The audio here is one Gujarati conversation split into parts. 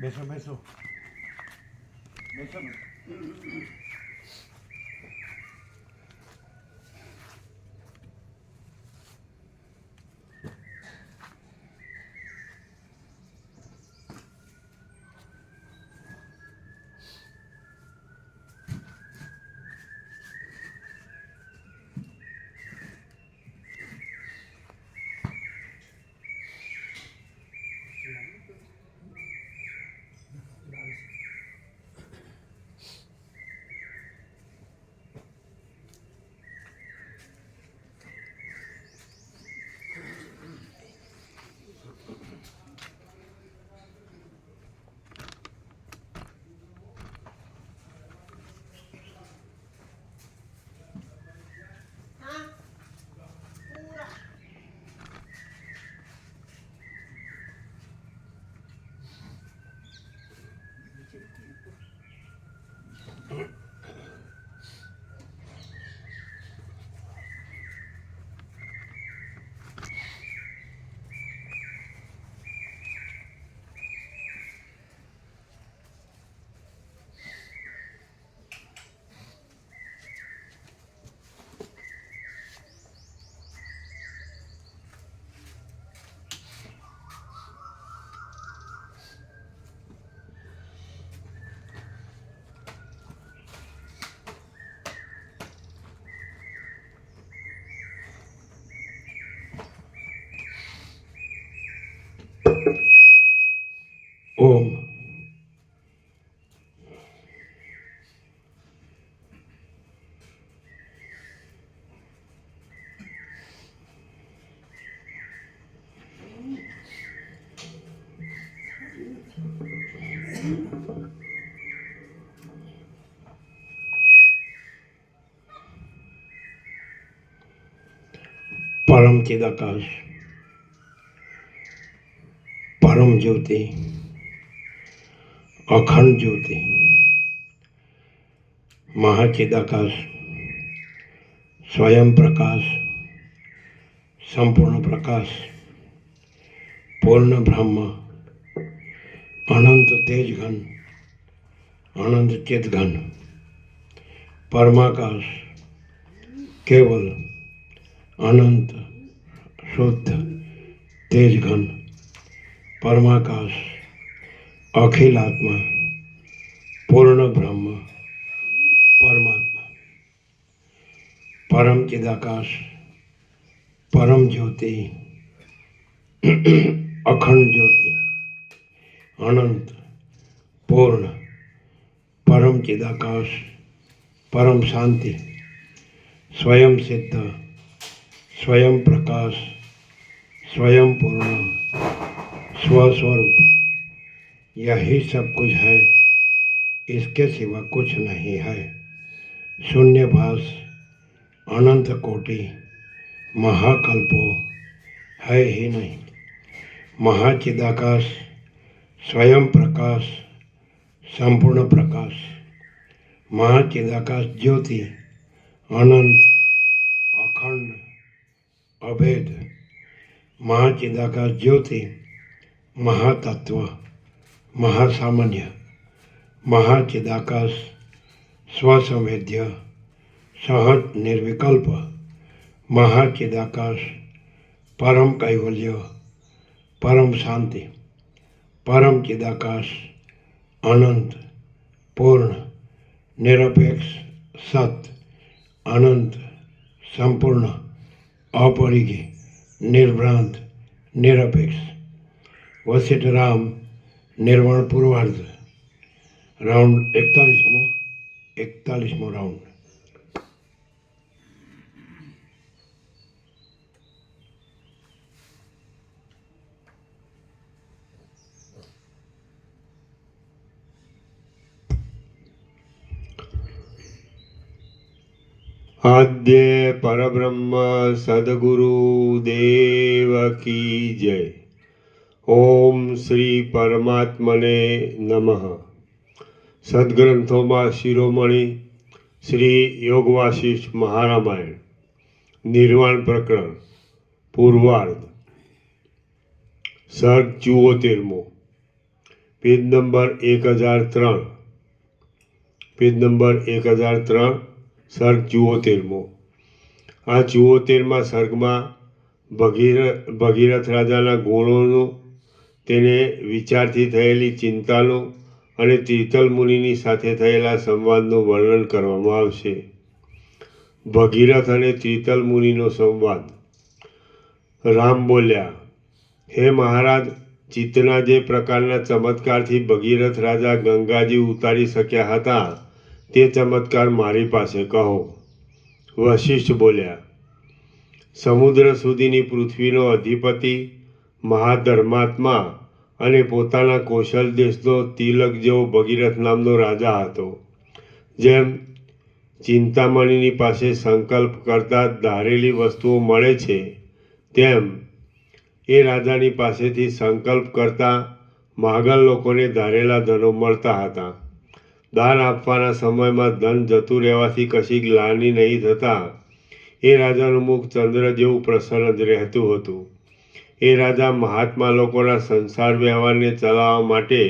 બેસો બેસો બેસો ને. ઓમ परम चिदाकाश परम ज्योति अखंड ज्योति महाचिदाकाश स्वयं प्रकाश संपूर्ण प्रकाश पूर्ण ब्रह्म अनंत तेज घन अनंत चित घन परमाकाश केवल अनंत शुद्ध तेज घन परमाकाश अखिल आत्मा पूर्ण ब्रह्म परमात्मा परम चिदाकाश परम ज्योति अखंड ज्योति अनंत पूर्ण परम चिदाकाश परम शांति स्वयं सिद्ध स्वयं प्रकाश स्वयं पूर्ण स्वस्वरूप यही सब कुछ है, इसके सिवा कुछ नहीं है। शून्यभास अनंत कोटि महाकल्पो है ही नहीं। महाचिदाकाश स्वयं प्रकाश संपूर्ण प्रकाश महाचिदाकाश ज्योति अनंत अखंड अभेद महाचिदाकाश ज्योति महातत्व महासामान्य महाचिदाकाश स्वसंवेद्य सहज निर्विकल्प महाचिदाकाश परम कैवल्य परम शांति परम चिदाकाश अनंत पूर्ण निरपेक्ष सत्य अनंत संपूर्ण अपरिघी निर्भ्रांत निरपेक्ष वशिष्ठ राम निर्वाण पूर्वार्ध राउंड 41मो राउंड। आद्य परब्रह्म सद्गुरु देव की जय। ओम श्री परमात्मने नमः। सद्ग्रंथों शिरोमणि श्री योगवासिष्ठ महारामायण निर्वाण प्रकरण पूर्वार्ध सर्ग 74मो પેજ નંબર 1003, પેજ નંબર 1003, સર્ગ 74મો. આ 74મા સર્ગમાં ભગીરથ રાજાના ગુણોનું, તેને વિચારથી થયેલી ચિંતાનું અને તીર્થલ મુનિની સાથે થયેલા સંવાદનું વર્ણન કરવામાં આવશે. ભગીરથ અને તીર્થલ મુનિનો સંવાદ. રામ બોલ્યા, હે મહારાજ, ચિત્તના જે પ્રકારના ચમત્કારથી ભગીરથ રાજા ગંગાજી ઉતારી શક્યા હતા તે ચમત્કાર મારી પાસે કહો. વશિષ્ઠ બોલ્યા, સમુદ્ર સુધીની પૃથ્વીનો અધિપતિ, મહાધર્માત્મા અને પોતાના કૌશલ દેશનો તિલક જેવો ભગીરથ નામનો રાજા હતો. જેમ ચિંતામણીની પાસે સંકલ્પ કરતાં ધારેલી વસ્તુઓ મળે છે, તેમ એ રાજાની પાસેથી સંકલ્પ કરતાં માગલ લોકોને ધારેલા ધનો મળતા હતા. દાન આપવાના સમયમાં ધન જતું રહેવાથી કશી ગ્લાનિ નહીં થતાં એ રાજાનું મુખ ચંદ્ર જેવું પ્રસન્ન જ રહેતું હતું. એ રાજા મહાત્મા લોકોના સંસાર વ્યવહારને ચલાવવા માટે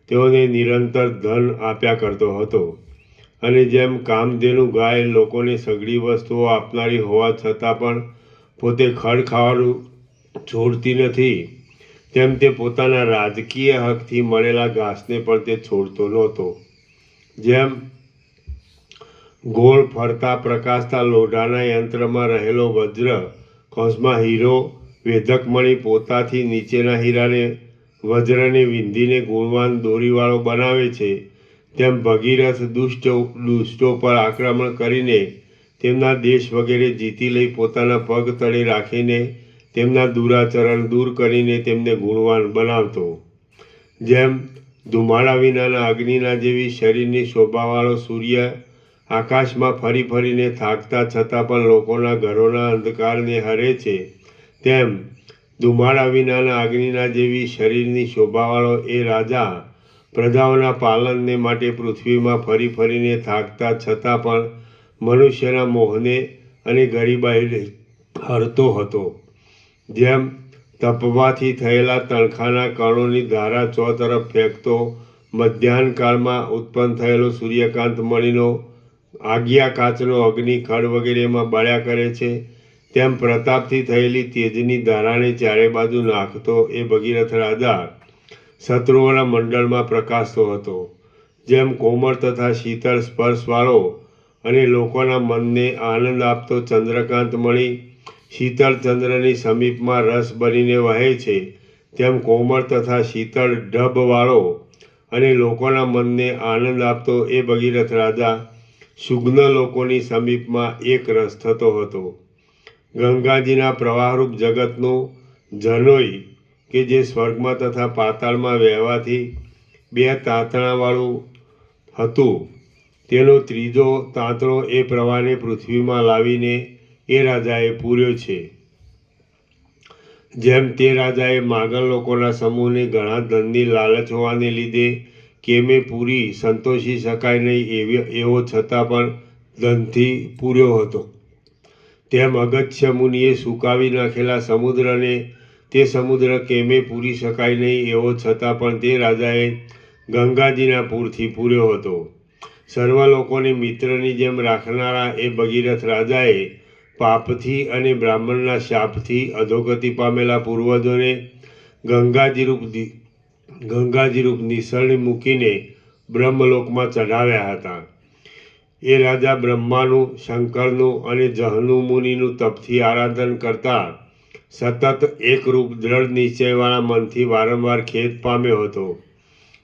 તેઓને નિરંતર ધન આપ્યા કરતો હતો. અને જેમ કામધેનુ ગાય લોકોને સઘળી વસ્તુઓ આપનારી હોવા છતાં પણ પોતે ખડ ખાવાનું છોડતી નથી, તેમ તે પોતાના રાજકીય હકથી મળેલા ઘાસને પણ તે છોડતો નહોતો. જેમ ગોળ ફરતા પ્રકાશતા લોઢાના યંત્રમાં રહેલો વજ્ર, કૌંસમાં હીરો, વેધકમણી પોતાથી નીચેના હીરાને વજ્રને વિંધીને ગુણવાન દોરીવાળો બનાવે છે, તેમ ભગીરથ દુષ્ટો પર આક્રમણ કરીને તેમના દેશ વગેરે જીતી લઈ પોતાના પગ તળે રાખીને તેમના દુરાચરણ દૂર કરીને તેમને ગુણવાન બનાવતો. જેમ ધુમાડા વિનાના અગ્નિના જેવી શરીરની શોભાવાળો સૂર્ય આકાશમાં ફરી ફરીને થાકતા છતાં પણ લોકોના ઘરોના અંધકારને હરે છે, તેમ ધુમાડા વિનાના અગ્નિના જેવી શરીરની શોભાવાળો એ રાજા પ્રજાઓના પાલનને માટે પૃથ્વીમાં ફરી ફરીને થાકતા છતાં પણ મનુષ્યના મોહને અને ગરીબાઈને હરતો હતો. જેમ તપવાથી થયેલા તણખાના કણોની ધારા ચોતરફ ફેંકતો મધ્યાહન કાળમાં ઉત્પન્ન થયેલો સૂર્યકાંત મણીનો આગિયા કાચનો અગ્નિ ખડ વગેરેમાં બળ્યા કરે છે, તેમ પ્રતાપથી થયેલી તેજની ધારાને ચારે બાજુ નાખતો એ ભગીરથ રાજા શત્રુઓના મંડળમાં પ્રકાશતો હતો. જેમ કોમળ તથા શીતળ સ્પર્શવાળો અને લોકોના મનને આનંદ આપતો ચંદ્રકાંત મણી શીતળ ચંદ્રની સમીપમાં રસ બનીને વહે છે, તેમ કોમળ તથા શીતળ ઢબવાળો અને લોકોના મનને આનંદ આપતો એ ભગીરથ રાજા સુગ્ન લોકોની સમીપમાં એક રસ થતો હતો. ગંગાજીના પ્રવાહરૂપ જગતનું જનોઈ, કે જે સ્વર્ગમાં તથા પાતાળમાં વહેવાથી બે તાંતણાવાળું હતું, તેનો ત્રીજો તાંતણો એ પ્રવાહને પૃથ્વીમાં લાવીને એ રાજાએ પૂર્યો છે. જેમ તે રાજાએ માગલ લોકોના સમૂહને ઘણા ધનની લાલચ હોવાને લીધે કેમે પૂરી સંતોષી શકાય નહીં એવો છતાં પણ ધનથી પૂર્યો હતો, તેમ અગત્ય મુનિએ સુકાવી નાખેલા સમુદ્રને તે સમુદ્ર કેમે પૂરી શકાય નહીં એવો છતાં પણ તે રાજાએ ગંગાજીના પૂરથી પૂર્યો હતો. સર્વ લોકોને મિત્રની જેમ રાખનારા એ ભગીરથ રાજાએ પાપથી અને બ્રાહ્મણના શાપથી અધોગતિ પામેલા પૂર્વજોને ગંગાજીરૂપ નિસરણી મૂકીને બ્રહ્મલોકમાં ચઢાવ્યા હતા. એ રાજા બ્રહ્માનું, શંકરનું અને જહનુ મુનિનું તપથી આરાધન કરતા સતત એકરૂપ દ્રઢ નિશ્ચયવાળા મનથી વારંવાર ખેદ પામ્યો હતો.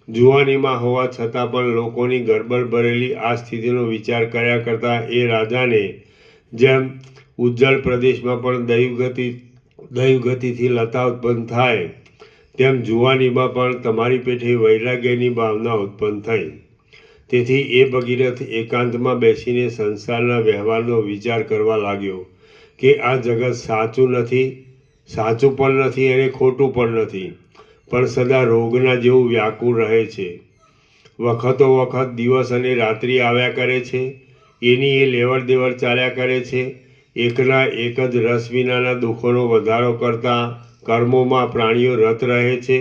જુવાનીમાં હોવા છતાં પણ લોકોની ગડબડ ભરેલી આ સ્થિતિનો વિચાર કર્યા કરતાં એ રાજાને જેમ ઉજ્જળ પ્રદેશમાં પણ દૈવગતિથી લતા ઉત્પન્ન થાય, તેમ જુવાનીમાં પણ તમારી પેઠે વૈરાગ્યની ભાવના ઉત્પન્ન થઈ. તેથી એ ભગીરથ એકાંતમાં બેસીને સંસારના વ્યવહારનો વિચાર કરવા લાગ્યો કે આ જગત સાચું નથી, સાચું પણ નથી અને ખોટું પણ નથી, પણ સદા રોગના જેવું વ્યાકુળ રહે છે. વખતો વખત દિવસ અને રાત્રિ આવ્યા કરે છે, એની એ લેવડ દેવડ ચાલ્યા કરે છે. એકના એક જ રસ વિનાના દુઃખોનો વધારો કરતા કર્મોમાં પ્રાણીઓ રત રહે છે,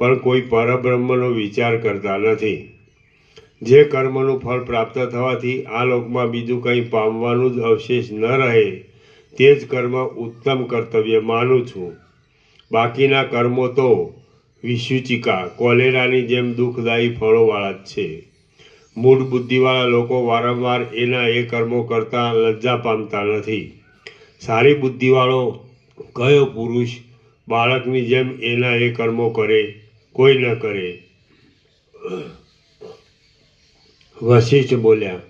પણ કોઈ પરબ્રહ્મનો વિચાર કરતા નથી. જે કર્મનું ફળ પ્રાપ્ત થવાથી આ લોકમાં બીજું કંઈ પામવાનું જ અવશેષ ન રહે તે જ કર્મ ઉત્તમ કર્તવ્ય માનું છું. બાકીના કર્મો તો વિસૂચિકા કોલેરાની જેમ દુઃખદાયી ફળોવાળા જ છે. મૂળ બુદ્ધિવાળા લોકો વારંવાર એના એ કર્મો કરતાં લજ્જા પામતા નથી. સારી બુદ્ધિવાળો કયો પુરુષ બાળકની જેમ એના એ કર્મો કરે? કોઈ ન કરે. વશિષ્ઠ બોલ્યા,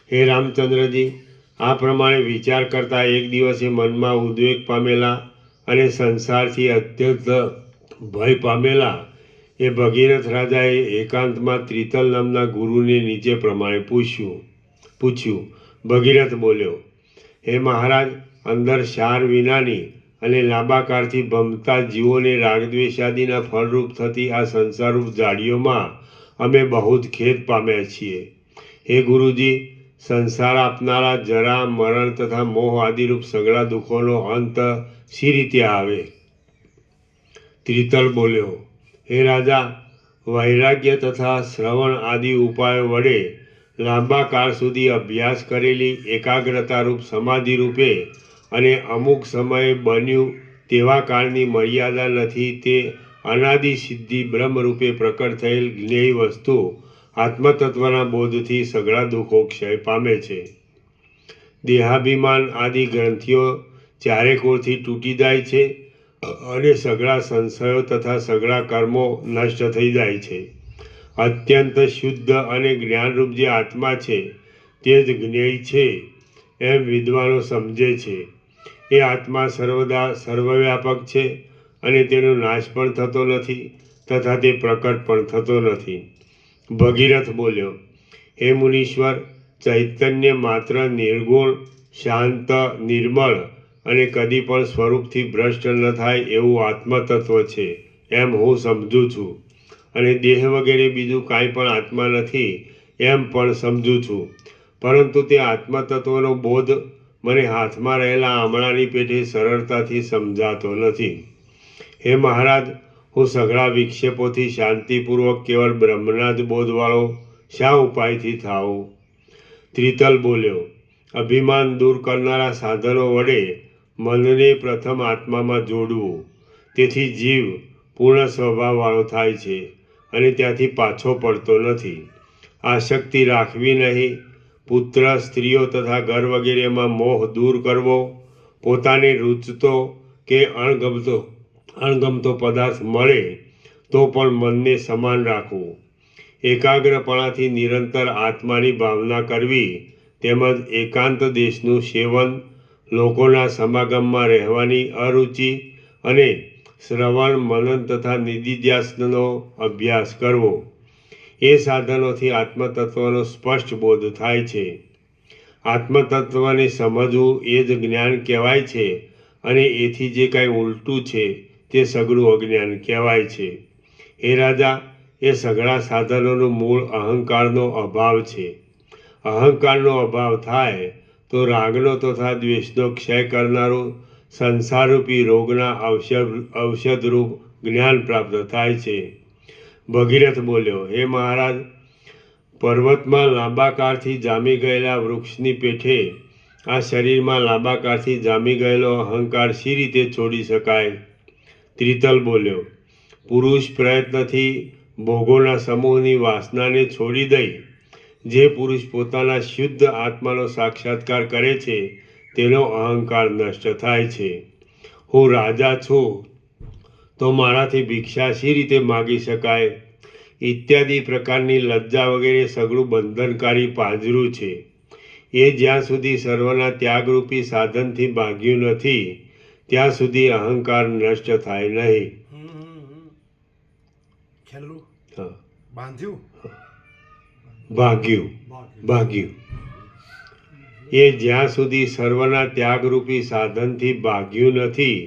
હે રામચંદ્રજી, આ પ્રમાણે વિચાર કરતા એક દિવસે મનમાં ઉદ્વેગ પામેલા અને સંસારથી અત્યંત ભય પામેલા એ ભગીરથ રાજાએ એકાંતમાં ત્રિતલ નામના ગુરુને નીચે પ્રમાણે પૂછ્યું. ભગીરથ બોલ્યો, હે મહારાજ, અંદર સાર વિનાની અને લાંબા કાળથી ભમતા જીવોને રાગદ્વેષાદિના ફળરૂપ થતી આ સંસારરૂપ જાળીઓમાં અમે બહુ જ ખેદ પામ્યા છીએ. હે ગુરુજી, સંસાર આપનારા જરા, મરણ તથા મોહ આદિરૂપ સઘળા દુઃખોનો અંત શી રીતે આવે? ત્રિતલ બોલ્યો, હે રાજા, વૈરાગ્ય તથા શ્રવણ આદિ ઉપાયો વડે લાંબા કાળ સુધી અભ્યાસ કરેલી એકાગ્રતારૂપ સમાધિ રૂપે અને અમુક સમયે બન્યું તેવા કાળની મર્યાદા નથી તે અનાદિ સિદ્ધિ બ્રહ્મરૂપે પ્રકટ થયેલ જ્ઞેય વસ્તુ આત્મતત્વના બોધથી સઘળા દુઃખો ક્ષય પામે છે. દેહાભિમાન આદિ ગ્રંથિઓ ચારેકોરથી તૂટી જાય છે અને સઘળા સંશયો તથા સઘળા કર્મો નષ્ટ થઈ જાય છે. અત્યંત શુદ્ધ અને જ્ઞાનરૂપ જે આત્મા છે તે જ જ્ઞેય છે એમ વિદ્વાનો સમજે છે. એ આત્મા સર્વદા સર્વવ્યાપક છે અને તેનો નાશ પણ થતો નથી તથા તે પ્રકટ પણ થતો નથી. ભગીરથ બોલ્યો, હે મુનીશ્વર, ચૈતન્ય માત્ર નિર્ગુણ, શાંત, નિર્મળ અને કદી પણ સ્વરૂપથી ભ્રષ્ટ ન થાય એવું આત્મતત્વ છે એમ હું સમજું છું. અને દેહ વગેરે બીજું કાંઈ પણ આત્મા નથી એમ પણ સમજું છું. પરંતુ તે આત્મતત્વનો બોધ મને હાથમાં રહેલા આમળાની પેઠે સરળતાથી સમજાતો નથી. હે મહારાજ, હું સઘળા વિક્ષેપોથી શાંતિપૂર્વક કેવળ બ્રહ્મના જ બોધવાળો શા ઉપાયથી થાઉં? ત્રિતલ બોલ્યો, અભિમાન દૂર કરનારા સાધનો વડે મનને પ્રથમ આત્મામાં જોડવું. તેથી જીવ પૂર્ણ સ્વભાવવાળો થાય છે અને ત્યાંથી પાછો પડતો નથી. આસક્તિ રાખવી નહીં. પુત્ર, સ્ત્રીઓ તથા ઘર વગેરેમાં મોહ દૂર કરવો. પોતાને રૂચતો કે અણગમતો પદાર્થ મળે તો પણ મનને સમાન રાખવું. એકાગ્રપણાથી નિરંતર આત્માની ભાવના કરવી તેમજ એકાંત દેશનું સેવન, લોકોના સમાગમમાં રહેવાની અરુચિ અને શ્રવણ, મનન તથા નિધિધ્યાસનનો અભ્યાસ કરવો. એ સાધનોથી આત્મતત્વનો સ્પષ્ટ બોધ થાય છે. આત્મતત્વને સમજવું એ જ જ્ઞાન કહેવાય છે અને એથી જે કાંઈ ઉલટું છે તે સઘળું અજ્ઞાન કહેવાય છે. હે રાજા, એ સઘળા સાધનોનું મૂળ અહંકારનો અભાવ છે. અહંકારનો અભાવ થાય તો રાગનો તથા દ્વેષનો ક્ષય કરનારું સંસારરૂપી રોગના ઔષધરૂપ જ્ઞાન પ્રાપ્ત થાય છે. ભગીરથ બોલ્યો, હે મહારાજ, પર્વતમાં લાંબા કાળથી જામી ગયેલા વૃક્ષની પેઠે આ શરીરમાં લાંબા કાળથી જામી ગયેલો અહંકાર શી રીતે છોડી શકાય? ત્રિતલ બોલ્યો, પુરુષ પ્રયત્નથી ભોગોના સમૂહની વાસનાને છોડી દઈ જે પુરુષ પોતાના શુદ્ધ આત્માનો સાક્ષાત્કાર કરે છે તેનો અહંકાર નષ્ટ થાય છે. હું રાજા છું તો મારાથી ભિક્ષા શી રીતે માગી શકાય? ઇત્યાદિ પ્રકારની લજ્જા વગેરે સઘળું બંધનકારી પાંજરું છે. એ જ્યાં સુધી સર્વના ત્યાગરૂપી સાધનથી ભાગ્યું નથી ત્યાં સુધી અહંકાર નષ્ટ થાય નહીં. ભાગ્યું એ જ્યાં સુધી સર્વના ત્યાગરૂપી સાધનથી ભાગ્યું નથી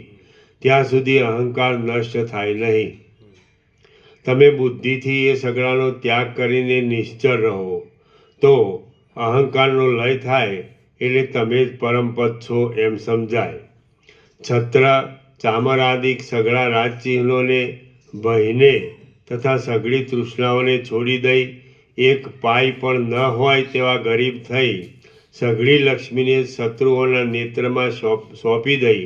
ત્યાં સુધી અહંકાર નષ્ટ થાય નહીં. તમે બુદ્ધિથી એ સગળાનો ત્યાગ કરીને નિશ્ચળ રહો તો અહંકારનો લય થાય એટલે તમે જ પરમપદ છો એમ સમજાય. છત્ર, ચામરાદિક સઘળા રાજચિહ્નોને ભયને તથા સઘળી તૃષ્ણાઓને છોડી દઈ એક પાઈ પણ ન હોય તેવા ગરીબ થઈ સઘળી લક્ષ્મીને શત્રુઓના નેત્રમાં સોંપી દઈ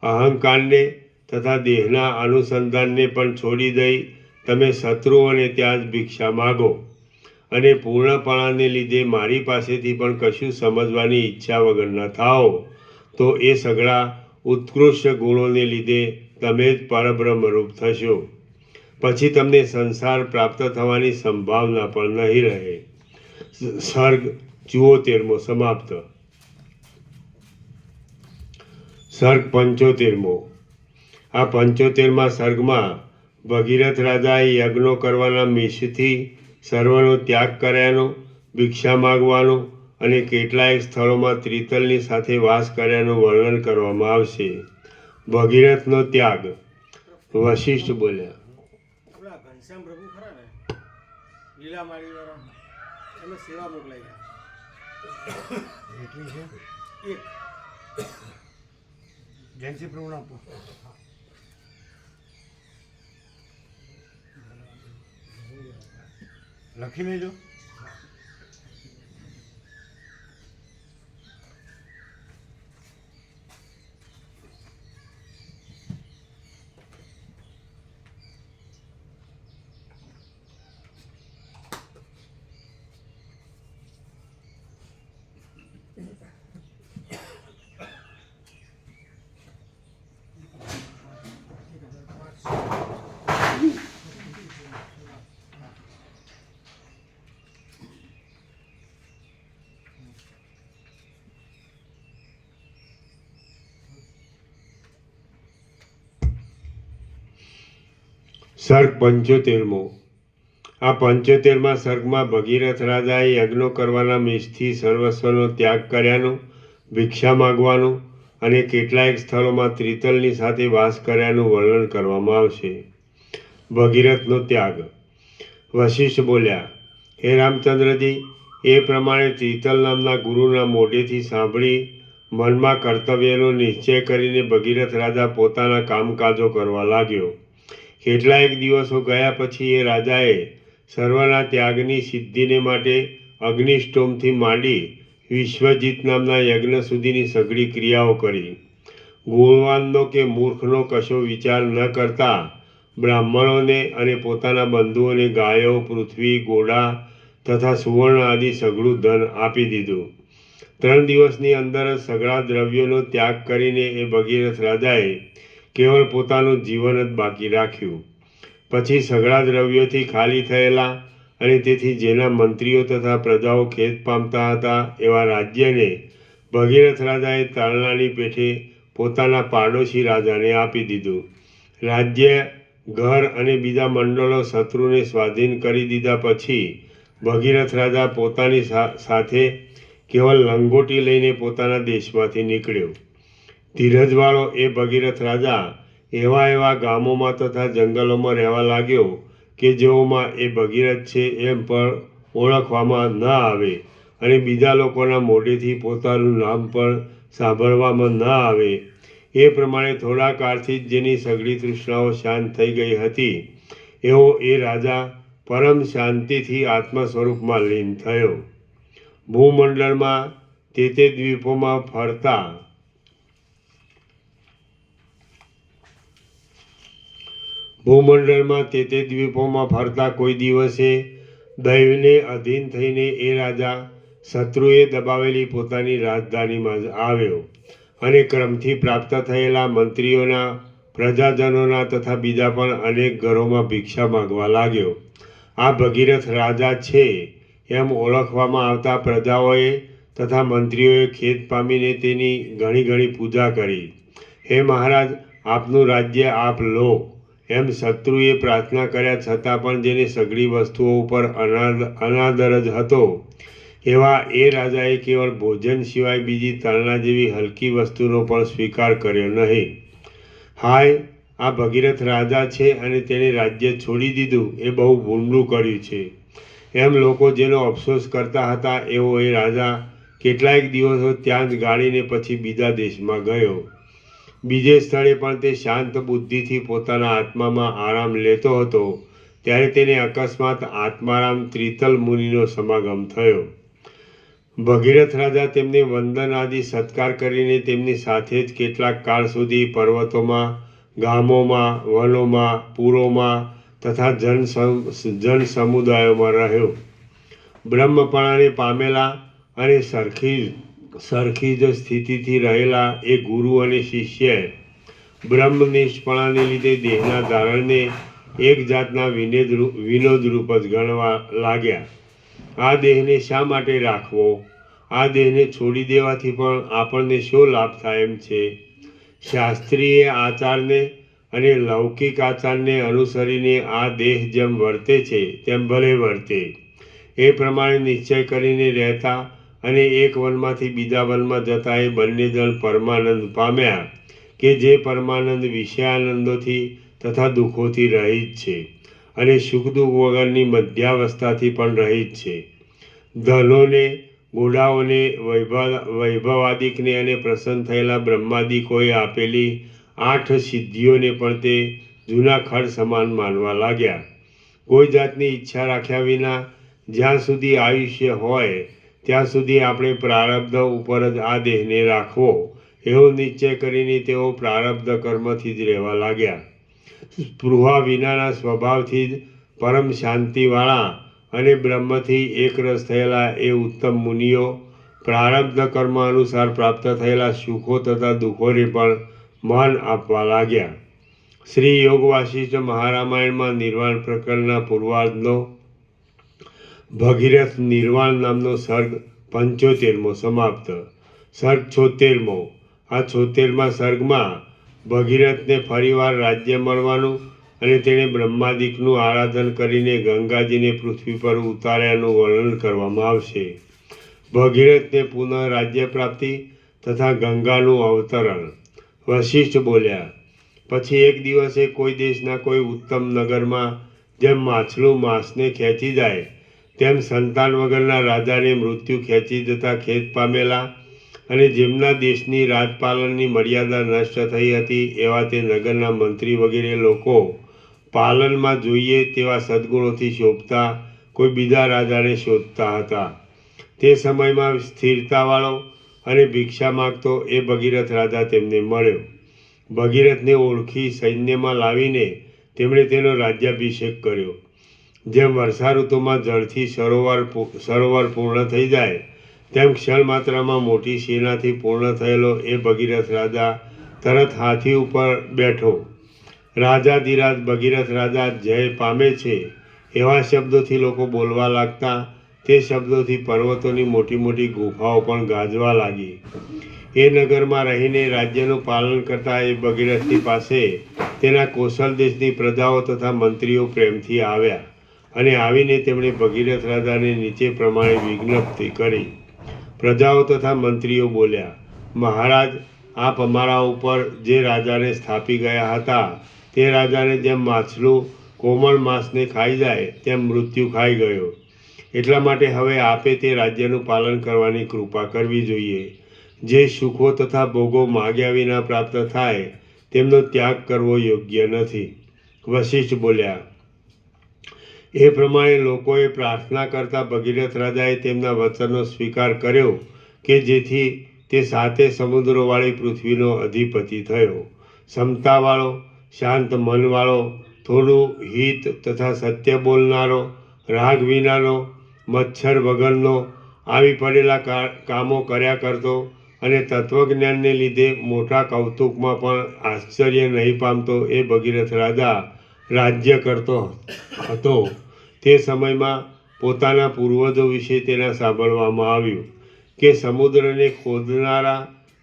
અહંકારને તથા દેહના અનુસંધાનને પણ છોડી દઈ તમે શત્રુઓને ત્યાં જ ભિક્ષા માગો અને પૂર્ણપણાને લીધે મારી પાસેથી પણ કશું સમજવાની ઈચ્છા વગરના થાઓ તો એ સઘળા ઉત્કૃષ્ટ ગુણોને લીધે તમે જ પરબ્રહ્મરૂપ થશો. પછી તમને સંસાર પ્રાપ્ત થવાની સંભાવના પણ નહીં રહે. સર્ગ 74મો સમાપ્ત. સર્ગ 75મો. આ 75મા સર્ગમાં ભગીરથ રાજાએ યજ્ઞો કરવાના મિષથી સર્વનો ત્યાગ કર્યાનો, ભિક્ષા માગવાનો અને કેટલાયક સ્થળોમાં ત્રિતલની સાથે વાસ કર્યાનું વર્ણન કરવામાં આવશે. ભગીરથનો ત્યાગ. વશિષ્ઠ બોલ્યા, ઘનશ્યામ પ્રભુ ખરા ને લીલા માળી વાળા, એમને સેવા મોકલાઈ ગયા. એટલી છે એક જયંતિ પ્રભુ આપો. લખી લેજો. સર્ગ 75મો. આ 75મા સર્ગમાં ભગીરથ રાજાએ યજ્ઞો કરવાના મિષથી સર્વસ્વનો ત્યાગ કર્યાનો, ભિક્ષા માગવાનો અને કેટલાયક સ્થળોમાં ત્રિતલની સાથે વાસ કર્યાનું વર્ણન કરવામાં આવશે. ભગીરથનો ત્યાગ. વશિષ્ઠ બોલ્યા, હે રામચંદ્રજી, એ પ્રમાણે ત્રિતલ નામના ગુરુના મોઢેથી સાંભળી મનમાં કર્તવ્યનો નિશ્ચય કરીને ભગીરથ રાજા પોતાના કામકાજો કરવા લાગ્યો. કેટલાયક દિવસો ગયા પછી એ રાજાએ સર્વના ત્યાગની સિદ્ધિને માટે અગ્નિષ્ટોમથી માંડી વિશ્વજીત નામના યજ્ઞ સુધીની સઘળી ક્રિયાઓ કરી. ગુણવાનનો કે મૂર્ખનો કશો વિચાર ન કરતા બ્રાહ્મણોને અને પોતાના બંધુઓને ગાયો, પૃથ્વી, ઘોડા તથા સુવર્ણ આદિ સઘળું ધન આપી દીધું. 3 દિવસની અંદર જ સઘળા દ્રવ્યોનો ત્યાગ કરીને એ ભગીરથ રાજાએ કેવળ પોતાનું જીવન જ બાકી રાખ્યું. પછી સઘળા દ્રવ્યોથી ખાલી થયેલા અને તેથી જેના મંત્રીઓ તથા પ્રજાઓ ખેદ પામતા હતા એવા રાજ્યને ભગીરથ રાજાએ તારણાની પેઠે પોતાના પાડોશી રાજાને આપી દીધું. રાજ્ય, ઘર અને બીજા મંડળો શત્રુને સ્વાધીન કરી દીધા પછી ભગીરથ રાજા પોતાની સાથે કેવળ લંગોટી લઈને પોતાના દેશમાંથી નીકળ્યો. ધીરજવાળો એ ભગીરથ રાજા એવા ગામોમાં તથા જંગલોમાં રહેવા લાગ્યો કે જેઓમાં એ ભગીરથ છે એમ પણ ઓળખવામાં ન આવે અને બીજા લોકોના મોઢેથી પોતાનું નામ પણ સાંભળવામાં ન આવે. એ પ્રમાણે થોડા કાળથી જ જેની સઘળી તૃષ્ણાઓ શાંત થઈ ગઈ હતી એવો એ રાજા પરમ શાંતિથી આત્મ સ્વરૂપમાં લીન થયો. ભૂમંડળમાં તે દ્વીપોમાં ફરતા કોઈ દિવસે દૈવને અધીન થઈને એ રાજા શત્રુએ દબાવેલી પોતાની રાજધાનીમાં જ આવ્યો અને ક્રમથી પ્રાપ્ત થયેલા મંત્રીઓના, પ્રજાજનોના તથા બીજા પણ અનેક ઘરોમાં ભિક્ષા માગવા લાગ્યો. આ ભગીરથ રાજા છે એમ ઓળખવામાં આવતા પ્રજાઓએ તથા મંત્રીઓએ ખેદ પામીને તેની ઘણી પૂજા કરી. હે મહારાજ, આપનું રાજ્ય આપ લો એમ શત્રુએ પ્રાર્થના કર્યા છતાં પણ જેને સઘળી વસ્તુઓ ઉપર અનાદર જ હતો એવા એ રાજાએ કેવળ ભોજન સિવાય બીજી તલના જેવી હલકી વસ્તુનો પણ સ્વીકાર કર્યો નહીં. હાય, આ ભગીરથ રાજા છે અને તેણે રાજ્ય છોડી દીધું એ બહુ ભૂંડું કર્યું છે એમ લોકો જેનો અફસોસ કરતા હતા એવો એ રાજા કેટલાયક દિવસો ત્યાં જ ગાળીને પછી બીજા દેશમાં ગયો. બીજે સ્થળે પણ તે શાંત બુદ્ધિથી પોતાના આત્મામાં આરામ લેતો હતો ત્યારે તેને અકસ્માત આત્મારામ ત્રિતલ મુનિનો સમાગમ થયો. ભગીરથ રાજા તેમને વંદન આદિ સત્કાર કરીને તેમની સાથે જ કેટલાક કાળ સુધી પર્વતોમાં, ગામોમાં, વનોમાં, પુરોમાં તથા જન સમુદાયોમાં રહ્યો. બ્રહ્મપણાને પામેલા અને સરખી જ સ્થિતિથી રહેલા એ ગુરુ અને શિષ્ય બ્રહ્મનિષ્ઠપણાને લીધે દેહના ધારણને એક જાતના વિનોદરૂપ જ ગણવા લાગ્યા. આ દેહને શા માટે રાખવો? આ દેહને છોડી દેવાથી પણ આપણને શો લાભ થાય એમ છે? શાસ્ત્રીય આચારને અને લૌકિક આચારને અનુસરીને આ દેહ જેમ વર્તે છે તેમ ભલે વર્તે. એ પ્રમાણે નિશ્ચય કરીને રહેતા અને એક વનમાંથી બીજા વનમાં જતા એ બંને જણ પરમાનંદ પામ્યા કે જે પરમાનંદ વિષયાનંદોથી તથા દુઃખોથી રહિત છે અને સુખ દુઃખ વગરની મધ્યાવસ્થાથી પણ રહિત છે. ધનોને, ઘોડાઓને, વૈભવાદિકને અને પ્રસન્ન થયેલા બ્રહ્માદિકોએ આપેલી 8 સિદ્ધિઓને પણ તે જૂના ખડ સમાન માનવા લાગ્યા. કોઈ જાતની ઈચ્છા રાખ્યા વિના જ્યાં સુધી આયુષ્ય હોય ત્યાં સુધી આપણે પ્રારબ્ધ ઉપર જ આ દેહને રાખવો એવો નિશ્ચય કરીને તેઓ પ્રારબ્ધ કર્મથી જ રહેવા લાગ્યા. સ્પૃહા વિનાના સ્વભાવથી જ પરમ શાંતિવાળા અને બ્રહ્મથી એકરસ થયેલા એ ઉત્તમ મુનિઓ પ્રારબ્ધ કર્મ અનુસાર પ્રાપ્ત થયેલા સુખો તથા દુઃખોને પણ માન આપવા લાગ્યા. શ્રી યોગ વાસિષ્ઠ મહારામાયણમાં નિર્વાણ પ્રકરણના પૂર્વાર્ધનો ભગીરથ નિર્વાણ નામનો સર્ગ 75મો સમાપ્ત. સર્ગ 76મો. આ 76મા સર્ગમાં ભગીરથને ફરીવાર રાજ્ય મળવાનું અને તેણે બ્રહ્માદિકનું આરાધન કરીને ગંગાજીને પૃથ્વી પર ઉતાર્યાનું વર્ણન કરવામાં આવશે. ભગીરથને પુનઃ રાજ્ય પ્રાપ્તિ તથા ગંગાનું અવતરણ. વશિષ્ઠ બોલ્યા, પછી એક દિવસે કોઈ દેશના કોઈ ઉત્તમ નગરમાં જેમ માછલું માંસને ખેંચી જાય તેમ સંતાન વગરના રાજાને મૃત્યુ ખેંચી જતા ખેદ પામેલા અને જેમના દેશની રાજપાલનની મર્યાદા નષ્ટ થઈ હતી એવા તે નગરના મંત્રી વગેરે લોકો પાલનમાં જોઈએ તેવા સદ્ગુણોથી શોભતા કોઈ બીજા રાજાને શોધતા હતા. તે સમયમાં સ્થિરતાવાળો અને ભિક્ષા માગતો એ ભગીરથ રાજા તેમને મળ્યો. ભગીરથને ઓળખી સૈન્યમાં લાવીને તેમણે તેનો રાજ્યાભિષેક કર્યો. જેમ વર્ષા ઋતુમાં જળથી સરોવર પૂર્ણ થઈ જાય તેમ ક્ષણ માત્રમાં મોટી સેનાથી પૂર્ણ થયેલો એ ભગીરથ રાજા તરત હાથી ઉપર બેઠો. રાજાધિરાજ ભગીરથ રાજા જય પામે છે એવા શબ્દોથી લોકો બોલવા લાગતા. તે શબ્દોથી પર્વતોની મોટી મોટી ગુફાઓ પણ ગાજવા લાગી. એ નગરમાં રહીને રાજ્યનું પાલન કરતા એ ભગીરથની પાસે તેના કૌશલ દેશની પ્રજાઓ તથા મંત્રીઓ પ્રેમથી આવ્યા અને આવીને તેમણે ભગીરથ રાજાને નીચે પ્રમાણે વિજ્ઞપ્તિ કરી. પ્રજાઓ તથા મંત્રીઓ બોલ્યા, મહારાજ, આપ અમારા ઉપર જે રાજાને સ્થાપી ગયા હતા તે રાજાને જેમ માછલું કોમળ માંસને ખાઈ જાય તેમ મૃત્યુ ખાઈ ગયો. એટલા માટે હવે આપે તે રાજ્યનું પાલન કરવાની કૃપા કરવી જોઈએ. જે સુખો તથા ભોગો માગ્યા વિના પ્રાપ્ત થાય તેમનો ત્યાગ કરવો યોગ્ય નથી. વશિષ્ઠ બોલ્યા, એ પ્રમાણે લોકોએ પ્રાર્થના કરતા ભગીરથ રાજાએ તેમના વચનનો સ્વીકાર કર્યો કે જેથી તે 7 સમુદ્રોવાળી પૃથ્વીનો અધિપતિ થયો. ક્ષમતાવાળો, શાંત મનવાળો, થોડું હિત તથા સત્ય બોલનારો, રાગ વિનાનો, મચ્છર વગરનો, આવી પડેલા કામો કર્યા કરતો અને તત્વજ્ઞાનને લીધે મોટા કૌતુકમાં પણ આશ્ચર્ય નહીં પામતો એ ભગીરથ રાજા રાજ્ય કરતો હતો. તે સમયમાં પોતાના પૂર્વજો વિશે તેના સાંભળવામાં આવ્યું કે સમુદ્રને ખોદનારા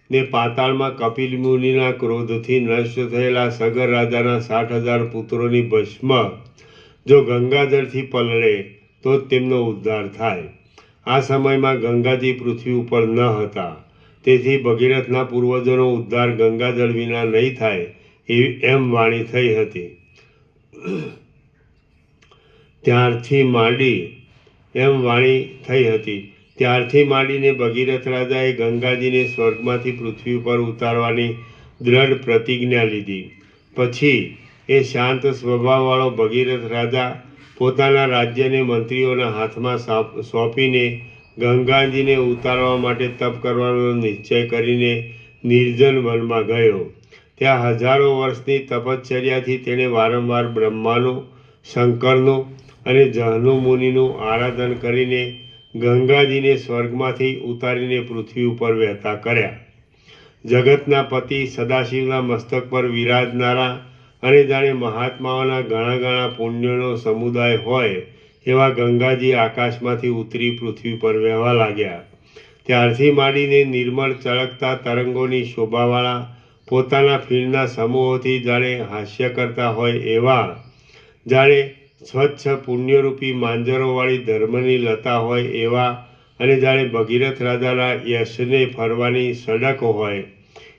ને પાતાળમાં કપિલ મુનિના ક્રોધથી નષ્ટ થયેલા સગર રાજાના 60,000 પુત્રોની ભસ્મ જો ગંગાજળથી પલળે તો જ તેમનો ઉદ્ધાર થાય. આ સમયમાં ગંગાજી પૃથ્વી ઉપર ન હતા. તેથી ભગીરથના પૂર્વજોનો ઉદ્ધાર ગંગાજળ વિના નહીં થાય એમ વાણી થઈ હતી. ત્યારથી માંડીને ભગીરથ રાજાએ ગંગાજીને સ્વર્ગમાંથી પૃથ્વી ઉપર ઉતારવાની દ્રઢ પ્રતિજ્ઞા લીધી. પછી એ શાંત સ્વભાવવાળો ભગીરથ રાજા પોતાના રાજ્યને મંત્રીઓના હાથમાં સોંપીને ગંગાજીને ઉતારવા માટે તપ કરવાનો નિશ્ચય કરીને નિર્જન વનમાં ગયો. ત્યાં હજારો વર્ષની તપશ્ચર્યાથી તેણે વારંવાર બ્રહ્માનું, શંકરનું અને જહનુ મુનિનું આરાધન કરીને ગંગાજીને સ્વર્ગમાંથી ઉતારીને પૃથ્વી ઉપર વહેતા કર્યા. જગતના પતિ સદાશિવના મસ્તક પર વિરાજનારા અને જાણે મહાત્માઓના ઘણા પુણ્યોનો સમુદાય હોય એવા ગંગાજી આકાશમાંથી ઉતરી પૃથ્વી પર વહેવા લાગ્યા. ત્યારથી માંડીને નિર્મળ ચળકતા તરંગોની શોભાવાળા પોતાના ફીણના સમૂહોથી જાણે હાસ્ય કરતા હોય એવા, જાણે સ્વચ્છ પુણ્યરૂપી માંજરોવાળી ધર્મની લતા હોય એવા અને જાણે ભગીરથ રાજાના યશને ફરવાની સડક હોય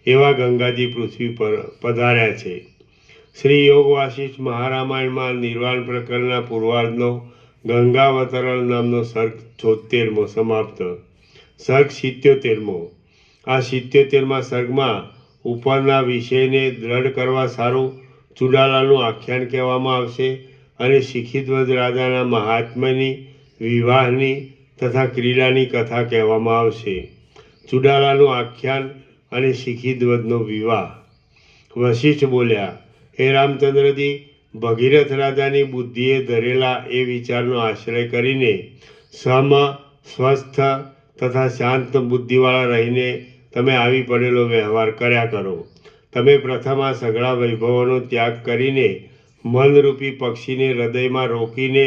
એવા ગંગાજી પૃથ્વી પર પધાર્યા છે. શ્રી યોગ વાસિષ્ઠ મહારામાયણમાં નિર્વાણ પ્રકરણના પૂર્વાર્ધનો ગંગાવતરણ નામનો સર્ગ 76મો સમાપ્ત. સર્ગ 77મો. આ 77મા સર્ગમાં ઉપરના વિષયને દ્રઢ કરવા સારું ચુડાલાનું આખ્યાન કહેવામાં આવશે અને શિખીધ્વજ રાજાના મહાત્મ્યની, વિવાહની તથા ક્રીડાની કથા કહેવામાં આવશે. ચુડાલાનું આખ્યાન અને શિખીધ્વજનો વિવાહ. વશિષ્ઠ બોલ્યા, હે રામચંદ્રજી, ભગીરથ રાજાની બુદ્ધિએ ધરેલા એ વિચારનો આશ્રય કરીને સમ, સ્વસ્થ તથા શાંત બુદ્ધિવાળા રહીને તમે આવી પડેલો વ્યવહાર કર્યા કરો. તમે પ્રથમ આ સઘળા વૈભવોનો ત્યાગ કરીને મનરૂપી પક્ષીને હૃદયમાં રોકીને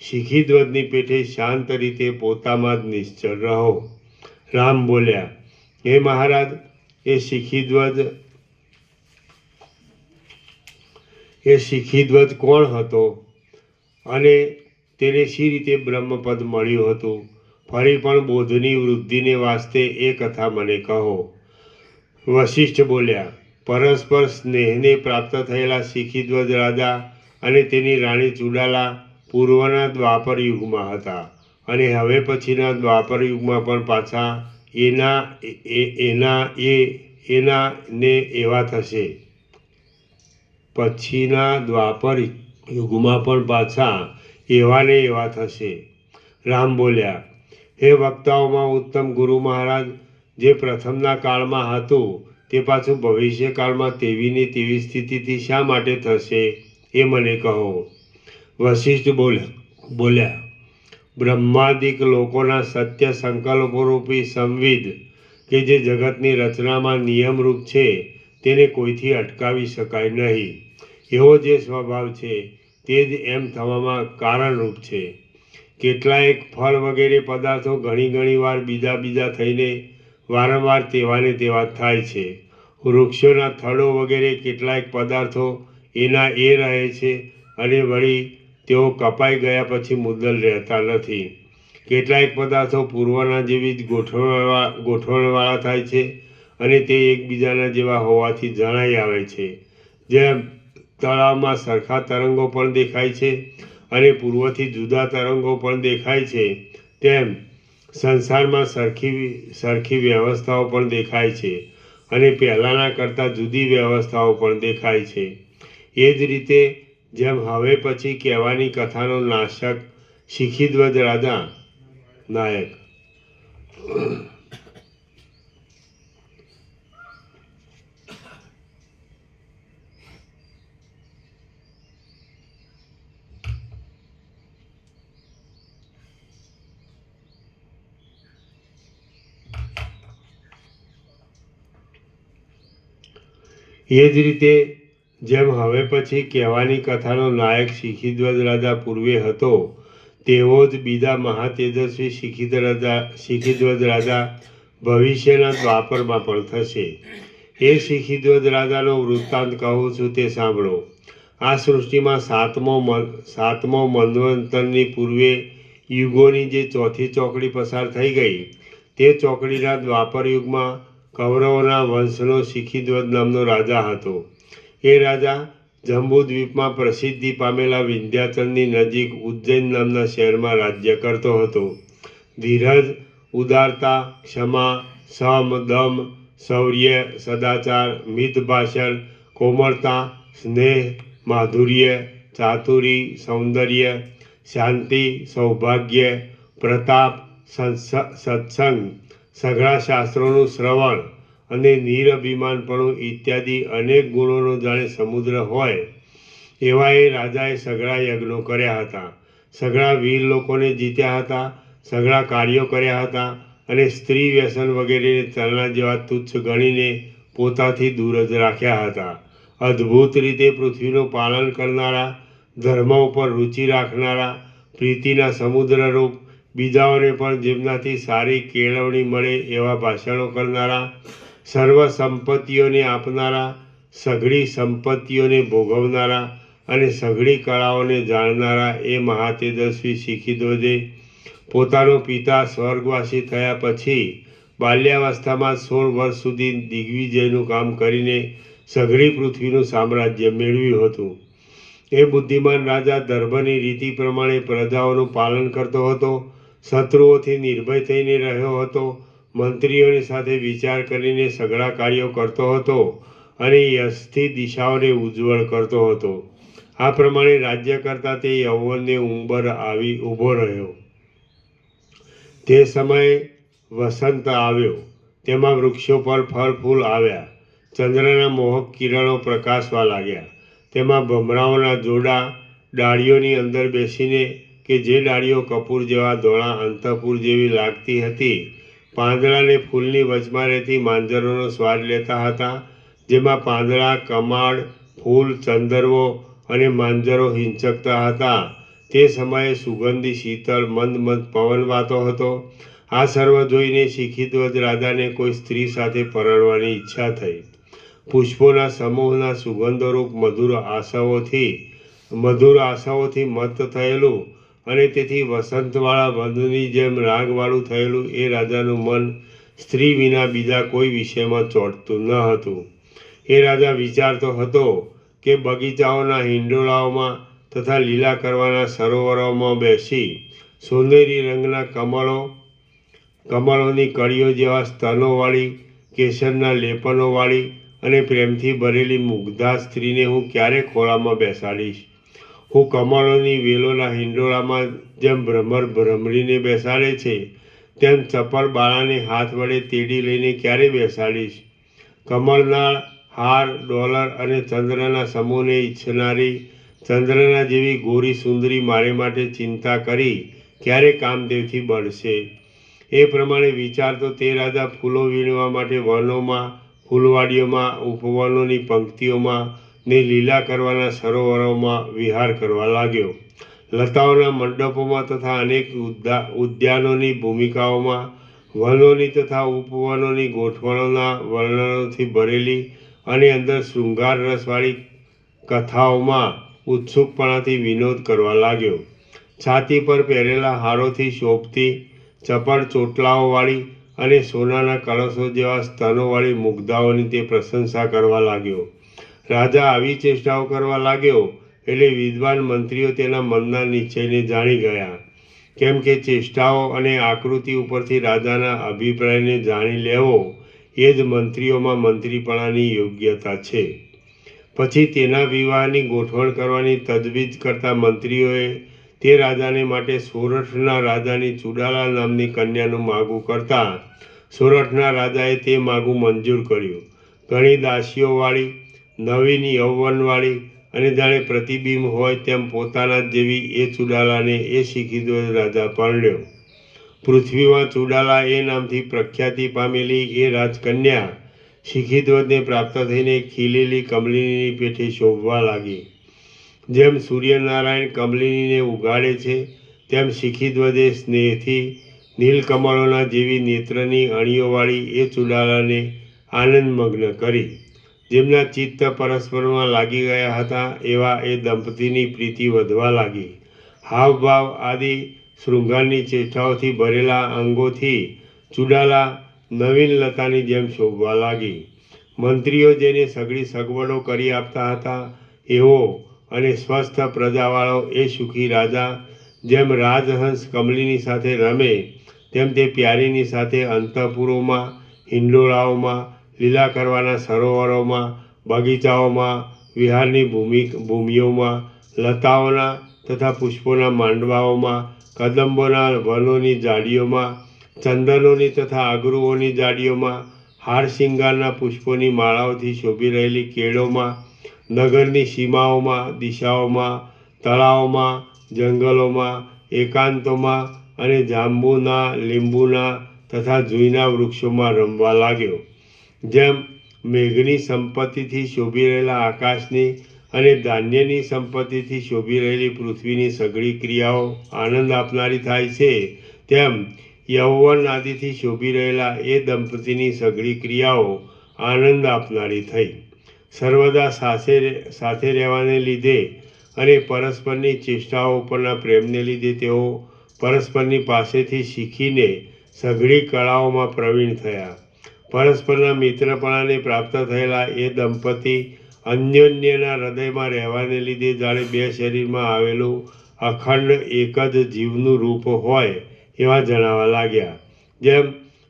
શિખીધ્વજની પેઠે શાંત રીતે પોતામાં જ નિશ્ચળ રહો. રામ બોલ્યા, હે મહારાજ, એ શિખીધ્વજ કોણ હતો અને તેને શી રીતે બ્રહ્મપદ મળ્યું હતું? ફરી પણ બોધની વૃદ્ધિને વાસ્તે એ કથા મને કહો. વશિષ્ઠ બોલ્યા, પરસ્પર સ્નેહને પ્રાપ્ત થયેલા શિખીધ્વજ રાજા અને તેની રાણી ચુડાલા પૂર્વના દ્વાપર યુગમાં હતા અને હવે પછીના દ્વાપર યુગમાં પણ પાછા એના ને એવા થશે. પછીના દ્વાપર યુગમાં પણ પાછા એવા ને એવા થશે. રામ બોલ્યા, હે વક્તાઓમાં ઉત્તમ ગુરુ મહારાજ, જે પ્રથમના કાળમાં હતું તે પાછું ભવિષ્ય કાળમાં તેવી ને તેવી સ્થિતિથી શા માટે થશે એ મને કહો. વશિષ્ઠ બોલ્યા, બ્રહ્માદિક લોકોના સત્ય સંકલ્પોરૂપી સંવિદ કે જે જગતની રચનામાં નિયમરૂપ છે તેને કોઈથી અટકાવી શકાય નહીં. એવો જે સ્વભાવ છે તે જ એમ થવામાં કારણરૂપ છે. કેટલાયક ફળ વગેરે પદાર્થો ઘણી વાર બીજા થઈને વારંવાર તેવાને તેવા થાય છે. વૃક્ષોના થડો વગેરે કેટલાયક પદાર્થો એના એ રહે છે અને વળી તેઓ કપાઈ ગયા પછી મુદ્દલ રહેતા નથી. કેટલાયક પદાર્થો પૂર્વના જેવી જ ગોઠવણવાળા થાય છે અને તે એકબીજાના જેવા હોવાથી જણાઈ આવે છે. જેમ તળાવમાં સરખા તરંગો પણ દેખાય છે અને પૂર્વથી જુદા તરંગો પણ દેખાય છે, તેમ સંસારમાં સરખી વ્યવસ્થાઓ પણ દેખાય છે અને પહેલાંના કરતાં જુદી વ્યવસ્થાઓ પણ દેખાય છે. એ જ રીતે જેમ હવે પછી કહેવાની કથાનો નાશક શિખીધ્વજ રાજા નાયક એ જ રીતે જેમ હવે પછી કહેવાની કથાનો નાયક શિખીધ્વજ રાજા પૂર્વે હતો તેવો જ બીજા મહાતેજસ્વી શિખીધ્વજ રાજા ભવિષ્યના દ્વાપરમાં પણ થશે. એ શિખીધ્વજ રાજાનો વૃત્તાંત કહું છું તે સાંભળો. આ સૃષ્ટિમાં સાતમો મન્વંતરની પૂર્વે યુગોની જે ચોથી ચોકડી પસાર થઈ ગઈ તે ચોકડીના દ્વાપર યુગમાં કૌરવોના વંશનો શિખીધ્વજ નામનો રાજા હતો. એ રાજા જંબુદ્વીપમાં પ્રસિદ્ધિ પામેલા વિંધ્યાચલની નજીક ઉજ્જૈન નામના શહેરમાં રાજ્ય કરતો હતો. ધીરજ, ઉદારતા, ક્ષમા, સમ, દમ, શૌર્ય, સદાચાર, મિત ભાષણ, કોમળતા, સ્નેહ, માધુર્ય, ચાતુરી, સૌંદર્ય, શાંતિ, સૌભાગ્ય, પ્રતાપ, સત્સંગ, સઘળા શાસ્ત્રોનું શ્રવણ અને નિરઅભિમાનપણું ઇત્યાદિ અનેક ગુણોનો જાણે સમુદ્ર હોય એવા એ રાજાએ સઘળા યજ્ઞો કર્યા હતા, સઘળા વીર લોકોને જીત્યા હતા, સઘળા કાર્યો કર્યા હતા અને સ્ત્રી વ્યસન વગેરેને તલના જેવા તુચ્છ ગણીને પોતાથી દૂર જ રાખ્યા હતા. અદ્ભુત રીતે પૃથ્વીનું પાલન કરનારા, ધર્મ ઉપર રુચિ રાખનારા, પ્રીતિના સમુદ્રરૂપ, બીજાઓને પણ જેમનાથી સારી કેળવણી મળે એવા ભાષણો કરનારા, સર્વ સંપત્તિઓને આપનારા, સઘળી સંપત્તિઓને ભોગવનારા અને સઘળી કળાઓને જાણનારા એ મહાતેજસ્વી શિખીધ્વજે પોતાનો પિતા સ્વર્ગવાસી થયા પછી બાલ્યાવસ્થામાં 16 વર્ષ સુધી દિગ્વિજયનું કામ કરીને સઘળી પૃથ્વીનું સામ્રાજ્ય મેળવ્યું હતું. એ બુદ્ધિમાન રાજા ધર્મની રીતિ પ્રમાણે પ્રજાઓનું પાલન કરતો હતો, શત્રુઓથી નિર્ભય થઈને રહ્યો હતો, મંત્રીઓની સાથે વિચાર કરીને સઘળા કાર્યો કરતો હતો અને યશથી દિશાઓને ઉજ્જવળ કરતો હતો. આ પ્રમાણે રાજ્ય કરતા તે યૌવનને ઉંબર આવી ઊભો રહ્યો. તે સમયે વસંત આવ્યો, તેમાં વૃક્ષો પર ફળ ફૂલ આવ્યા, ચંદ્રના મોહક કિરણો પ્રકાશવા લાગ્યા, તેમાં ભમરાઓના જોડા ડાળીઓની અંદર બેસીને કે જે ડાળીઓ કપૂર જેવા ધોળા અંતઃપુર જેવી લાગતી હતી, પાંદડાને ફૂલની વચમાં રહેતી માંજરોનો સ્વાદ લેતા હતા, જેમાં પાંદડા, કમાડ, ફૂલ, ચંદરવો અને માંજરો હિંચકતા હતા. તે સમયે સુગંધી શીતળ મંદ મંદ પવન વાતો હતો. આ સર્વ જોઈને શિખીધ્વજ રાજાને કોઈ સ્ત્રી સાથે પરણવાની ઈચ્છા થઈ. પુષ્પોના સમૂહના સુગંધોરૂપ મધુર આશાઓથી મત્ત થયેલું અને તેથી વસંતવાળા વનની જેમ રાગવાળું થયેલું એ રાજાનું મન સ્ત્રી વિના બીજા કોઈ વિષયમાં ચોંટતું ન હતું. એ રાજા વિચારતો હતો કે બગીચાઓના હિંડોળાઓમાં તથા લીલા કરવાના સરોવરોમાં બેસી સોનેરી રંગના કમળોની કળીઓ જેવા સ્તનોવાળી, કેસરના લેપનોવાળી અને પ્રેમથી ભરેલી મુગ્ધા સ્ત્રીને હું ક્યારે ખોળામાં બેસાડીશ? હું કમળોની વેલોના હિંડોળામાં જેમ ભ્રમર ભ્રમરીને બેસાડે છે તેમ ચપળ બાળાને હાથ વડે તેડી લઈને ક્યારે બેસાડીશ? કમળના હાર, ડોલર અને ચંદ્રના સમૂહને ઈચ્છનારી ચંદ્રના જેવી ગોરી સુંદરી મારે માટે ચિંતા કરી ક્યારે કામદેવથી બળશે? એ પ્રમાણે વિચારતો તે રાજા ફૂલો વીણવા માટે વનોમાં, ફૂલવાડીઓમાં, ઉપવનોની પંક્તિઓમાં ને લીલા કરવાના સરોવરોમાં વિહાર કરવા લાગ્યો. લતાઓના મંડપોમાં તથા અનેક ઉદ્યાનોની ભૂમિકાઓમાં, વનોની તથા ઉપવનોની ગોઠવણોના વર્ણનોથી ભરેલી અને અંદર શૃંગાર રસવાળી કથાઓમાં ઉત્સુકપણાથી વિનોદ કરવા લાગ્યો. છાતી પર પહેરેલા હારોથી શોભતી ચપળ ચોટલાઓવાળી અને સોનાના કળશો જેવા સ્તનોવાળી મુગ્ધાઓની તે પ્રશંસા કરવા લાગ્યો. રાજા આવી ચેષ્ટાઓ કરવા લાગ્યો એટલે વિદ્વાન મંત્રીઓ તેના મનના નિશ્ચયને જાણી ગયા. કેમ કે ચેષ્ટાઓ અને આકૃતિ ઉપરથી રાજાના અભિપ્રાયને જાણી લેવો એ જ મંત્રીઓમાં મંત્રીપણાની યોગ્યતા છે. પછી તેના વિવાહની ગોઠવણ કરવાની તજવીજ કરતા મંત્રીઓએ તે રાજાને માટે સોરઠના રાજાની ચુડાલા નામની કન્યાનું માગું કરતા સોરઠના રાજાએ તે માગું મંજૂર કર્યું. ઘણી દાસીઓવાળી, નવીન યૌવનવાળી અને જાણે પ્રતિબિંબ હોય તેમ પોતાના જ જેવી એ ચુડાલાને એ શિખીધ્વજ રાજા પરણ્યો. પૃથ્વીમાં ચુડાલા એ નામથી પ્રખ્યાતિ પામેલી એ રાજકન્યા શિખીધ્વજને પ્રાપ્ત થઈને ખીલેલી કમલિનીની પેઠે શોભવા લાગી. જેમ સૂર્યનારાયણ કમલિનીને ઉગાડે છે તેમ શિખીધ્વજે સ્નેહથી નીલકમળોના જેવી નેત્રની અણીઓવાળી એ ચુડાલાને આનંદમગ્ન કરી. જેમના ચિત્ત પરસ્પરમાં લાગી ગયા હતા એવા એ દંપતીની પ્રીતિ વધવા લાગી. હાવભાવ આદિ શૃંગારની ચેષ્ટાઓથી ભરેલા અંગોથી ચુડાલા નવીન લતાની જેમ શોભવા લાગી. મંત્રીઓ જેને સઘળી સગવડો કરી આપતા હતા એવો અને સ્વસ્થ પ્રજાવાળો એ સુખી રાજા જેમ રાજહંસ કમલિની સાથે રમે તેમ તે પ્યારીની સાથે અંતઃપુરોમાં, હિંડોળાઓમાં, લીલા કરવાના સરોવરોમાં, બગીચાઓમાં, વિહારની ભૂમિઓમાં, લતાઓના તથા પુષ્પોના માંડવાઓમાં, કદંબોના વનોની જાડીઓમાં, ચંદનોની તથા અગરુઓની જાડીઓમાં, હાર શિંગારના પુષ્પોની માળાઓથી શોભી રહેલી કેળોમાં, નગરની સીમાઓમાં, દિશાઓમાં, તળાવોમાં, જંગલોમાં, એકાંતોમાં અને જાંબુના, લીંબુના તથા જુઈના વૃક્ષોમાં રમવા લાગ્યો. જેમ મેઘની સંપત્તિથી શોભી રહેલા આકાશની અને ધાન્યની સંપત્તિથી શોભી રહેલી પૃથ્વીની સઘળી ક્રિયાઓ આનંદ આપનારી થાય છે, તેમ યૌવન આદિથી શોભી રહેલા એ દંપતીની સઘળી ક્રિયાઓ આનંદ આપનારી થઈ. સર્વદા સાથે રહેવાને લીધે અને પરસ્પરની ચેષ્ટાઓ ઉપરના પ્રેમને લીધે તેઓ પરસ્પરની પાસેથી શીખીને સઘળી કળાઓમાં પ્રવીણ થયા. પરસ્પરના મિત્રપણાને પ્રાપ્ત થયેલા એ દંપતી અન્યોન્યના હૃદયમાં રહેવાને લીધે જાણે બે શરીરમાં આવેલું અખંડ એક જ જીવનું રૂપ હોય એવા જણાવા લાગ્યા. જેમ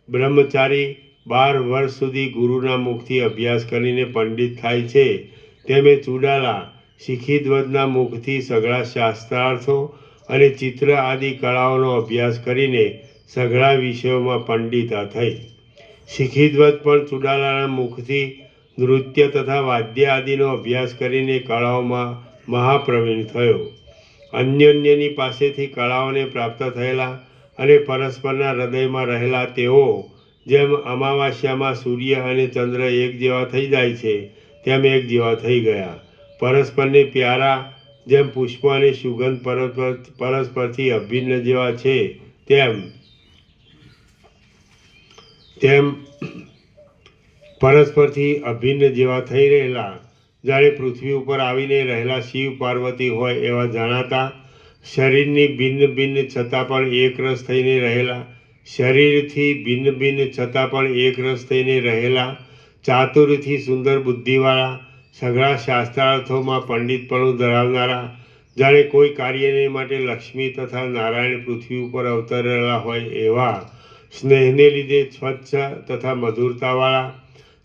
બ્રહ્મચારી 12 વર્ષ સુધી ગુરુના મુખથી અભ્યાસ કરીને પંડિત થાય છે, તેમ એ ચુડાલા શિખીધ્વજના મુખથી સઘળા શાસ્ત્રાર્થો અને ચિત્ર આદિ કળાઓનો અભ્યાસ કરીને સઘળા વિષયોમાં પંડિતા થઈ. શિખીધ્વજ પણ ચુડાલાના મુખથી નૃત્ય તથા વાદ્ય આદિનો અભ્યાસ કરીને કળાઓમાં મહાપ્રવીણ થયો. અન્યોન્યની પાસેથી કળાઓને પ્રાપ્ત થયેલા અને પરસ્પરના હૃદયમાં રહેલા તેઓ જેમ અમાવાસ્યામાં સૂર્ય અને ચંદ્ર એક જેવા થઈ જાય છે, તેમ એક જેવા થઈ ગયા. પરસ્પરને પ્યારા જેમ પુષ્પ અને સુગંધ પરસ્પરથી અભિન્ન જેવા છે, તેમ પરસ્પરથી અભિન્ન જેવા થઈ રહેલા, જાણે પૃથ્વી ઉપર આવીને રહેલા શિવ પાર્વતી હોય એવા જણાતા. શરીરની ભિન્ન ભિન્ન છતાં પણ એક રસ થઈને રહેલા, શરીરથી ભિન્ન ભિન્ન છતાં પણ એક રસ થઈને રહેલા, ચાતુર્યથી સુંદર બુદ્ધિવાળા, સઘળા શાસ્ત્રાર્થોમાં પંડિતપણું ધરાવનારા, જાણે કોઈ કાર્યને માટે લક્ષ્મી તથા નારાયણ પૃથ્વી ઉપર અવતરેલા હોય એવા, સ્નેહને લીધે સ્વચ્છ તથા મધુરતાવાળા,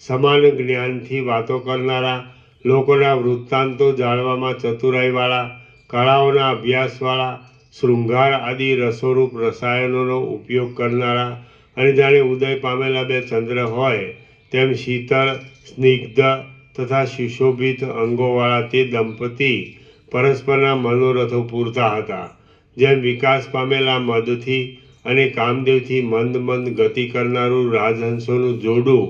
સમાન જ્ઞાનથી વાતો કરનારા, લોકોના વૃત્તાંતો જાણવામાં ચતુરાઈવાળા, કળાઓના અભ્યાસવાળા, શૃંગાર આદિ રસોરૂપ રસાયણોનો ઉપયોગ કરનારા અને જાણે ઉદય પામેલા બે ચંદ્ર હોય તેમ શીતળ, સ્નિગ્ધ તથા સુશોભિત અંગોવાળા તે દંપતી પરસ્પરના મનોરથો પૂરતા હતા. જેમ વિકાસ પામેલા મદથી અને કામદેવથી મંદ મંદ ગતિ કરનારું રાજહંસોનું જોડું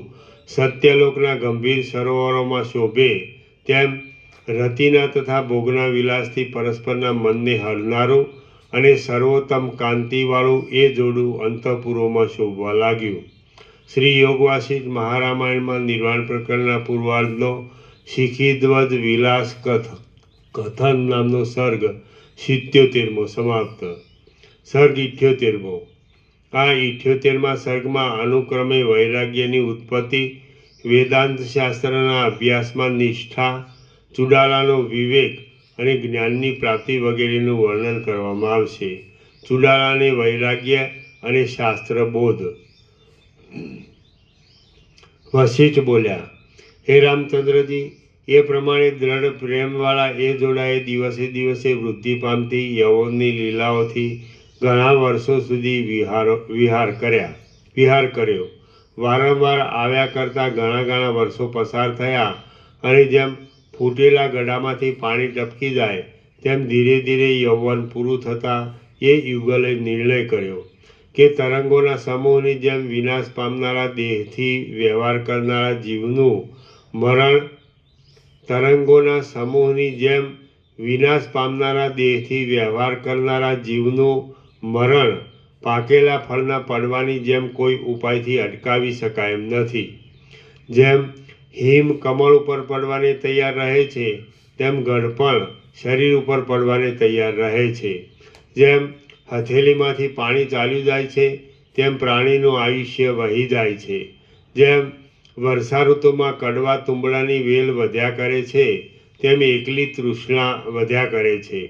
સત્યલોકના ગંભીર સરોવરોમાં શોભે, તેમ રતિના તથા ભોગના વિલાસથી પરસ્પરના મનને હરનારું અને સર્વોત્તમ કાંતિવાળું એ જોડું અંતઃપુરોમાં શોભવા લાગ્યું. શ્રી યોગવાસિષ્ઠ મહારામાયણમાં નિર્વાણ પ્રકરણના પૂર્વાર્ધનો શિખીધ્વજ વિલાસ કથન નામનો સર્ગ 77મો સમાપ્ત. સર્ગ 78મો. આ 78મા સર્ગમાં અનુક્રમે વૈરાગ્યની ઉત્પત્તિ, વેદાંત શાસ્ત્રના અભ્યાસમાં નિષ્ઠા, ચુડાલાનો વિવેક અને જ્ઞાનની પ્રાપ્તિ વગેરેનું વર્ણન કરવામાં આવશે. ચુડાલાને વૈરાગ્ય અને શાસ્ત્રબોધ. વશિષ્ઠ બોલ્યા, હે રામચંદ્રજી, એ પ્રમાણે દ્રઢ પ્રેમવાળા એ જોડાએ દિવસે દિવસે વૃદ્ધિ પામતી યૌવનની લીલાઓથી ઘણા વર્ષો સુધી વિહાર કર્યો. વારંવાર આવ્યા કરતાં ઘણા વર્ષો પસાર થયા અને જેમ ફૂટેલા ગડામાંથી પાણી ટપકી જાય તેમ ધીરે ધીરે યૌવન પૂરું થતાં એ યુગલે નિર્ણય કર્યો કે તરંગોના સમૂહની જેમ વિનાશ પામનારા દેહથી વ્યવહાર કરનારા જીવનું મરણ તરંગોના સમૂહની જેમ વિનાશ પામનારા દેહથી વ્યવહાર કરનારા જીવનું મરણ પાકેલા ફળના પડવાની જેમ કોઈ ઉપાયથી અટકાવી શકાય એમ નથી. જેમ હિમ કમળ ઉપર પડવાને તૈયાર રહે છે, તેમ ગળપણ શરીર ઉપર પડવાને તૈયાર રહે છે. જેમ હથેળીમાંથી પાણી ચાલ્યું જાય છે, તેમ પ્રાણીનું આયુષ્ય વહી જાય છે. જેમ વર્ષા ઋતુમાં કડવા તુંબડાની વેલ વધ્યા કરે છે, તેમ એકલી તૃષ્ણા વધ્યા કરે છે.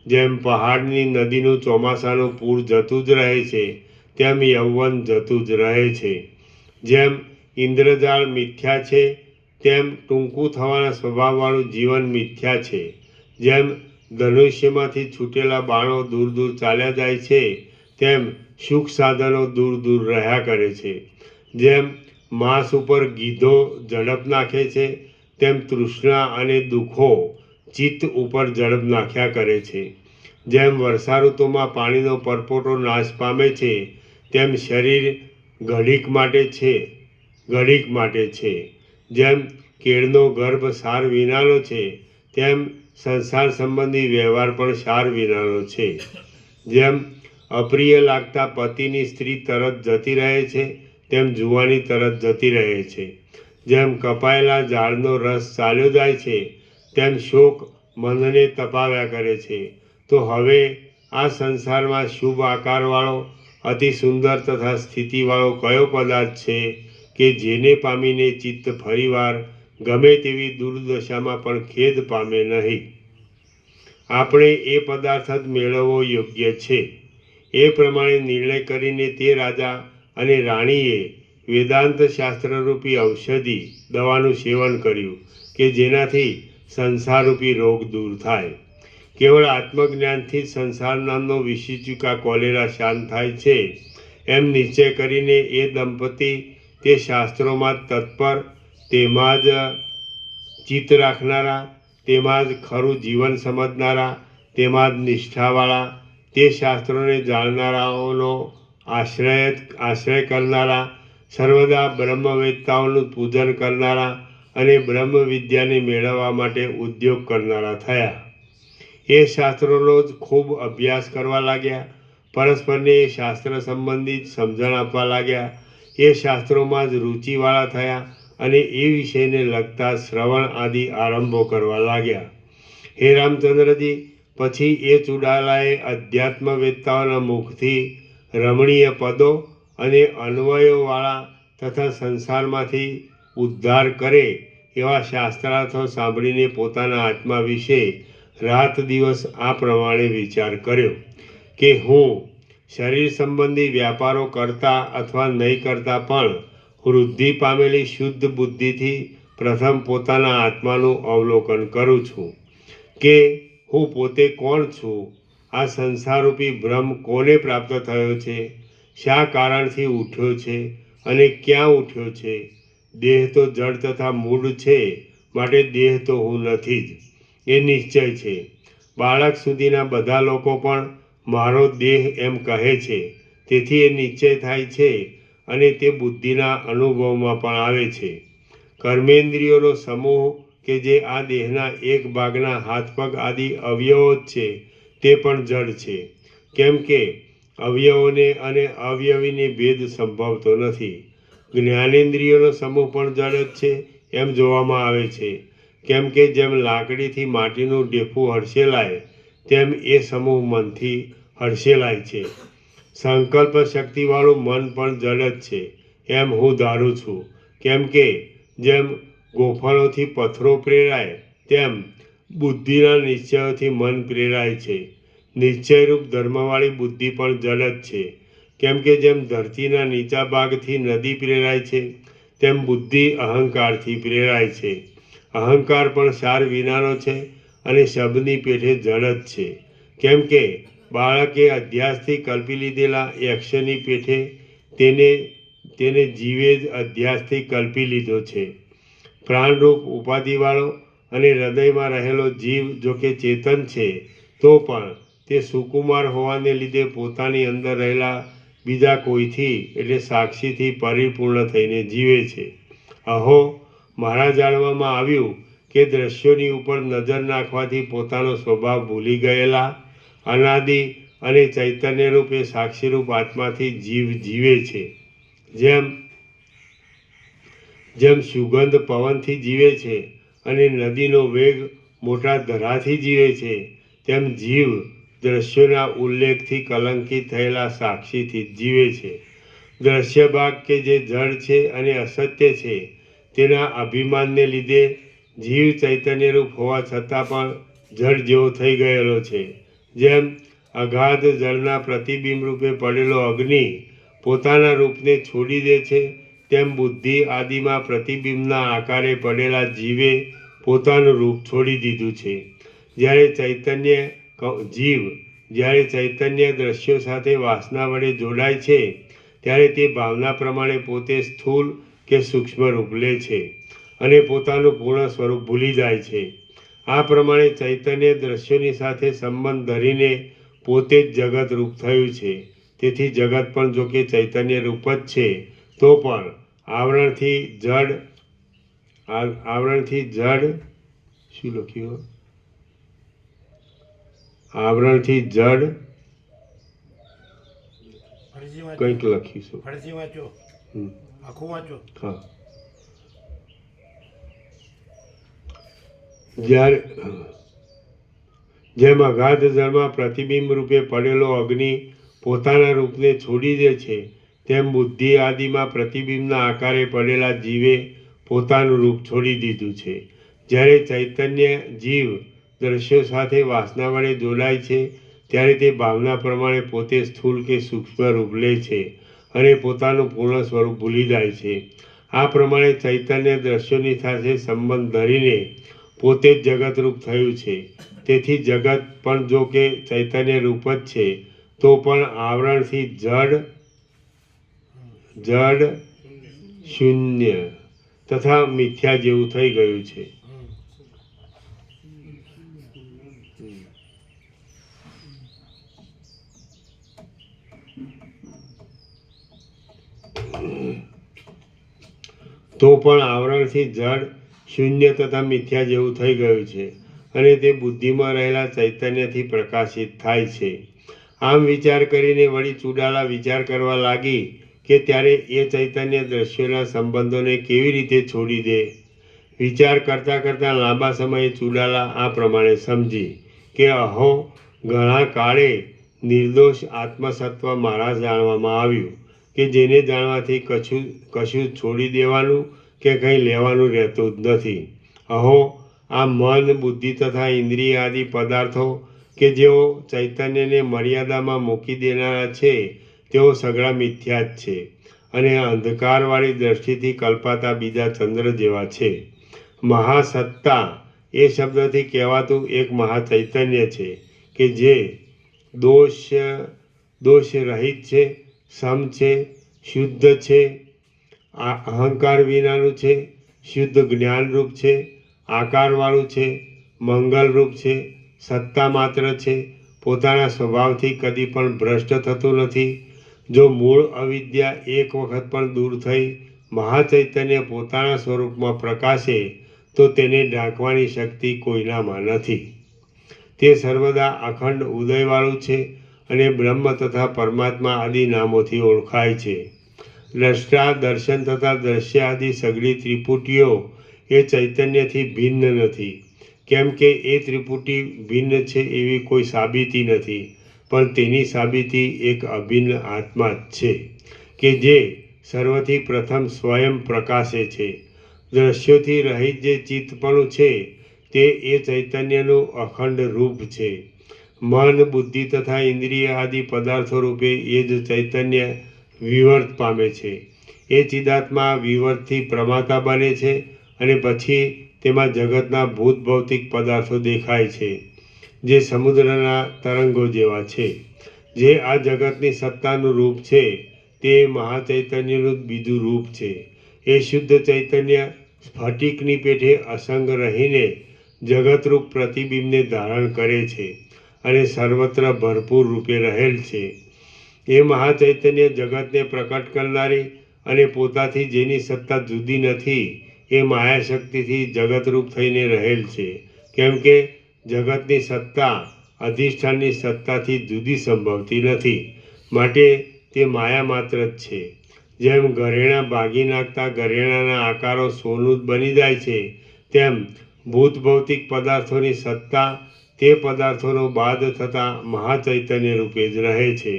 જેમ પહાડની નદીનું ચોમાસાનું પૂર જતું જ રહે છે, તેમ યૌવન જતું જ રહે છે. જેમ ઇન્દ્રજાળ મિથ્યા છે, તેમ ટૂંકું થવાના સ્વભાવવાળું જીવન મિથ્યા છે. જેમ ધનુષ્યમાંથી છૂટેલા બાણો દૂર દૂર ચાલ્યા જાય છે, તેમ સુખ સાધનો દૂર દૂર રહ્યા કરે છે. જેમ માંસ ઉપર ગીધો ઝડપ નાખે છે, તેમ તૃષ્ણા અને દુઃખો ચિત્ત ઉપર ઝડપ નાખ્યા કરે છે. જેમ વર્ષા ઋતુમાં પાણીનો પરપોટો નાશ પામે છે, તેમ શરીર ઘડીક માટે છે. જેમ કેળનો ગર્ભ સાર વિનાનો છે, તેમ સંસાર સંબંધી વ્યવહાર પણ સાર વિનાનો છે. જેમ અપ્રિય લાગતા પતિની સ્ત્રી તરત જતી રહે છે, તેમ જુવાની તરત જતી રહે છે. જેમ કપાયેલા ઝાડનો રસ ચાલ્યો જાય છે, તેમ શોક મનને તપાવ્યા કરે છે. તો હવે આ સંસારમાં શુભ આકારવાળો અતિ સુંદર તથા સ્થિતિવાળો કયો પદાર્થ છે કે જેને પામીને ચિત્ત ફરીવાર ગમે તેવી દુર્દશામાં પણ ખેદ પામે નહીં? આપણે એ પદાર્થ જ મેળવવો યોગ્ય છે. એ પ્રમાણે નિર્ણય કરીને તે રાજા અને રાણીએ વેદાંત શાસ્ત્રરૂપી ઔષધિ દવાનું સેવન કર્યું કે જેનાથી સંસારરૂપી રોગ દૂર થાય. કેવળ આત્મજ્ઞાનથી જ સંસાર નામનો વિષિચિકા કોલેરા શાંત થાય છે, એમ નિશ્ચય કરીને એ દંપતી તે શાસ્ત્રોમાં તત્પર, તેમાં જ ચિત્ત રાખનારા, તેમાં જ ખરું જીવન સમજનારા, તેમાં જ નિષ્ઠાવાળા, તે શાસ્ત્રોને જાણનારાઓનો આશ્રય કરનારા, સર્વદા બ્રહ્મવેત્તાઓનું પૂજન કરનારા અને બ્રહ્મ વિદ્યાને મેળવવા માટે ઉદ્યોગ કરનારા થયા. એ શાસ્ત્રોનો જ ખૂબ અભ્યાસ કરવા લાગ્યા. પરસ્પરને એ શાસ્ત્ર સંબંધિત સમજણ આપવા લાગ્યા. એ શાસ્ત્રોમાં જ રુચિવાળા થયા અને એ વિષયને લગતા શ્રવણ આદિ આરંભો કરવા લાગ્યા. હે રામચંદ્રજી, પછી એ ચુડાલાએ અધ્યાત્મવેત્તાઓના મુખથી રમણીય પદો અને અન્વયોવાળા તથા સંસારમાંથી ઉદ્ધાર કરે એવા શાસ્ત્રાર્થો સાંભળીને પોતાના આત્મા વિશે રાત દિવસ આ પ્રમાણે વિચાર કર્યો કે હું શરીર સંબંધી વ્યાપારો કરતા અથવા નહીં કરતા પણ વૃદ્ધિ પામેલી શુદ્ધ બુદ્ધિથી પ્રથમ પોતાના આત્માનું અવલોકન કરું છું કે હું પોતે કોણ છું, આ સંસારરૂપી ભ્રમ કોને પ્રાપ્ત થયો છે, શા કારણથી ઉઠ્યો છે અને ક્યાં ઉઠ્યો છે. દેહ તો જડ તથા મૂળ છે, માટે દેહ તો હું નથી જ, એ નિશ્ચય છે. બાળક સુધીના બધા લોકો પણ મારો દેહ એમ કહે છે, તેથી એ નિશ્ચય થાય છે અને તે બુદ્ધિના અનુભવમાં પણ આવે છે. કર્મેન્દ્રિયોનો સમૂહ કે જે આ દેહના એક ભાગના હાથ પગ આદિ અવયવો જ છે, તે પણ જડ છે. કેમ કે અવયવોને અને અવયવીને ભેદ સંભવતો નથી. જ્ઞાનેન્દ્રિયોનો સમૂહ પણ જડ જ છે એમ જોવામાં આવે છે. કેમ કે જેમ લાકડીથી માટીનું ઢેફું હડસેલાય, તેમ એ સમૂહ મનથી હડસેલાય છે. સંકલ્પ શક્તિવાળું મન પણ જડ જ છે એમ હું ધારું છું. કેમ કે જેમ ગોફણોથી પથ્થરો પ્રેરાય, તેમ બુદ્ધિના નિશ્ચયોથી મન પ્રેરાય છે. નિશ્ચયરૂપ ધર્મવાળી બુદ્ધિ પણ જડ જ છે. કેમ કે જેમ ધરતીના નીચા ભાગથી નદી પ્રેરાય છે, તેમ બુદ્ધિ અહંકારથી પ્રેરાય છે. અહંકાર પણ સાર વિનાનો છે અને શબ્દની પેઠે જડ જ છે. કેમ કે બાળકે અધ્યાસથી કલ્પી લીધેલા યક્ષની પેઠે તેને જીવે જ અધ્યાસથી કલ્પી લીધો છે. પ્રાણરૂપ ઉપાધિવાળો અને હૃદયમાં રહેલો જીવ જોકે ચેતન છે, તો પણ તે સુકુમાર હોવાને લીધે પોતાની અંદર રહેલા બીજા કોઈથી એટલે સાક્ષીથી પરિપૂર્ણ થઈને જીવે છે. અહો, મારા જાણવામાં આવ્યું કે દ્રશ્યોની ઉપર નજર નાખવાથી પોતાનો સ્વભાવ ભૂલી ગયેલા અનાદિ અને ચૈતન્યરૂપે સાક્ષીરૂપ આત્માથી જીવ જીવે છે. જેમ સુગંધ પવનથી જીવે છે અને નદીનો વેગ મોટા ધરાથી જીવે છે, તેમ જીવ દ્રશ્યોના ઉલ્લેખથી કલંકિત થયેલા સાક્ષીથી જીવે છે. દ્રશ્ય ભાગ કે જે જડ છે અને અસત્ય છે, તેના અભિમાનને લીધે જીવ ચૈતન્યરૂપ હોવા છતાં પણ જડ જેવો થઈ ગયેલો છે. જેમ અગાધ જળના પ્રતિબિંબ રૂપે પડેલો અગ્નિ પોતાના રૂપને છોડી દે છે, તેમ બુદ્ધિ આદિમાં પ્રતિબિંબના આકારે પડેલા જીવે પોતાનું રૂપ છોડી દીધું છે. જ્યારે ચૈતન્ય દ્રશ્યો સાથે વાસના વડે જોડાય છે ત્યારે તે ભાવના પ્રમાણે પોતે સ્થૂળ કે સૂક્ષ્મ રૂપ લે છે અને પોતાનું પૂર્ણ સ્વરૂપ ભૂલી જાય છે. આ પ્રમાણે ચૈતન્ય દ્રશ્યોની સાથે સંબંધ ધરીને પોતે જ જગત રૂપ થયું છે. તેથી જગત પણ જો કે ચૈતન્ય રૂપ જ છે, તો પણ આવરણથી જડ શું લખ્યું? આવરણથી જડ ફરજી વાંચો, કંઈક લખીશું. ફરજી વાંચો, આખું વાંચો. હા, જ્યારે જેમ અગાધ જળમાં પ્રતિબિંબ રૂપે પડેલો અગ્નિ પોતાના રૂપને છોડી દે છે, તેમ બુદ્ધિ આદિમાં પ્રતિબિંબના આકારે પડેલા જીવે પોતાનું રૂપ છોડી દીધું છે. જ્યારે ચૈતન્ય જીવ દ્રશ્યો સાથે વાસના વડે જોડાય છે ત્યારે તે ભાવના પ્રમાણે પોતે સ્થૂળ કે સૂક્ષ્મ રૂપ લે છે અને પોતાનું પૂર્ણ સ્વરૂપ ભૂલી જાય છે. આ પ્રમાણે ચૈતન્ય દ્રશ્યોની સાથે સંબંધ ધરીને પોતે જ જગત રૂપ થયું છે. તેથી જગત પણ જો કે ચૈતન્ય રૂપ જ છે, તો પણ આવરણથી જડ શૂન્ય તથા મિથ્યા જેવું થઈ ગયું છે. શૂન્ય તથા મિથ્યા જેવું થઈ ગયું છે અને તે બુદ્ધિમાં રહેલા ચૈતન્યથી પ્રકાશિત થાય છે. આમ વિચાર કરીને વળી ચુડાલા વિચાર કરવા લાગી કે ત્યારે એ ચૈતન્ય દ્રશ્યોના સંબંધોને કેવી રીતે છોડી દે. વિચાર કરતાં કરતાં લાંબા સમયે ચુડાલા આ પ્રમાણે સમજી કે અહો, ઘણા કાળે નિર્દોષ આત્મસત્વ મારા જાણવામાં આવ્યું કે જેને જાણવાથી કશું છોડી દેવાનું કે કંઈ લેવાનું રહેતું જ નથી. અહો, આ મન, બુદ્ધિ તથા ઇન્દ્રિય આદિ પદાર્થો કે જેઓ ચૈતન્યને મર્યાદામાં મૂકી દેનારા છે, તેઓ સઘળા મિથ્યા જ છે અને અંધકારવાળી દ્રષ્ટિથી કલ્પાતા બીજા ચંદ્ર જેવા છે. મહાસત્તા એ શબ્દથી કહેવાતું એક મહાચૈતન્ય છે કે જે દોષ રહિત છે, સમ છે, શુદ્ધ છે, અહંકાર વિનાનું છે, શુદ્ધ જ્ઞાનરૂપ છે, આકારવાળું છે, મંગલરૂપ છે, સત્તા માત્ર છે, પોતાના સ્વભાવથી કદી પણ ભ્રષ્ટ થતું નથી. જો મૂળ અવિદ્યા એક વખત પણ દૂર થઈ મહાચૈતન્ય પોતાના સ્વરૂપમાં પ્રકાશે તો તેને ઢાંકવાની શક્તિ કોઈનામાં નથી. તે સર્વદા અખંડ ઉદયવાળું છે અને બ્રહ્મ તથા પરમાત્મા આદિ નામોથી ઓળખાય છે. દ્રષ્ટા, દર્શન તથા દ્રશ્ય આદિ સઘળી ત્રિપુટીઓ એ ચૈતન્યથી ભિન્ન નથી. કેમ કે એ ત્રિપુટી ભિન્ન છે એવી કોઈ સાબિતી નથી, પણ તેની સાબિતી એક અભિન્ન આત્મા જ છે કે જે સર્વથી પ્રથમ સ્વયં પ્રકાશે છે. દ્રશ્યોથી રહિત જે ચિત્તપણું છે તે એ ચૈતન્યનું અખંડ રૂપ છે. મન, બુદ્ધિ તથા ઇન્દ્રિય આદિ પદાર્થો રૂપે એ જ ચૈતન્ય વિવર્ત પામે છે. એ ચિદાત્મા વિવર્તથી પ્રમાતા બને છે અને પછી તેમાં જગતના ભૂત ભૌતિક પદાર્થો દેખાય છે, જે સમુદ્રના તરંગો જેવા છે. જે આ જગતની સત્તાનું રૂપ છે તે મહાચૈતન્યનું જ બીજું રૂપ છે. એ શુદ્ધ ચૈતન્ય સ્ફટિકની પેઠે અસંગ રહીને જગતરૂપ પ્રતિબિંબને ધારણ કરે છે અને સર્વત્ર ભરપૂર રૂપે રહેલ છે. એ મહાચૈતન્ય જગતને પ્રકટ કરનારી અને પોતાથી જેની સત્તા જુદી નથી એ માયાશક્તિથી જગતરૂપ થઈને રહેલ છે. કેમ કે જગતની સત્તા અધિષ્ઠાનની સત્તાથી જુદી સંભવતી નથી, માટે તે માયા માત્ર જ છે. જેમ ઘરેણાં ભાગી નાખતા ઘરેણાંના આકારો સોનું જ બની જાય છે, તેમ ભૂત ભૌતિક પદાર્થોની સત્તા તે પદાર્થોનો બાદ થતાં મહાચૈતન્ય રૂપે જ રહે છે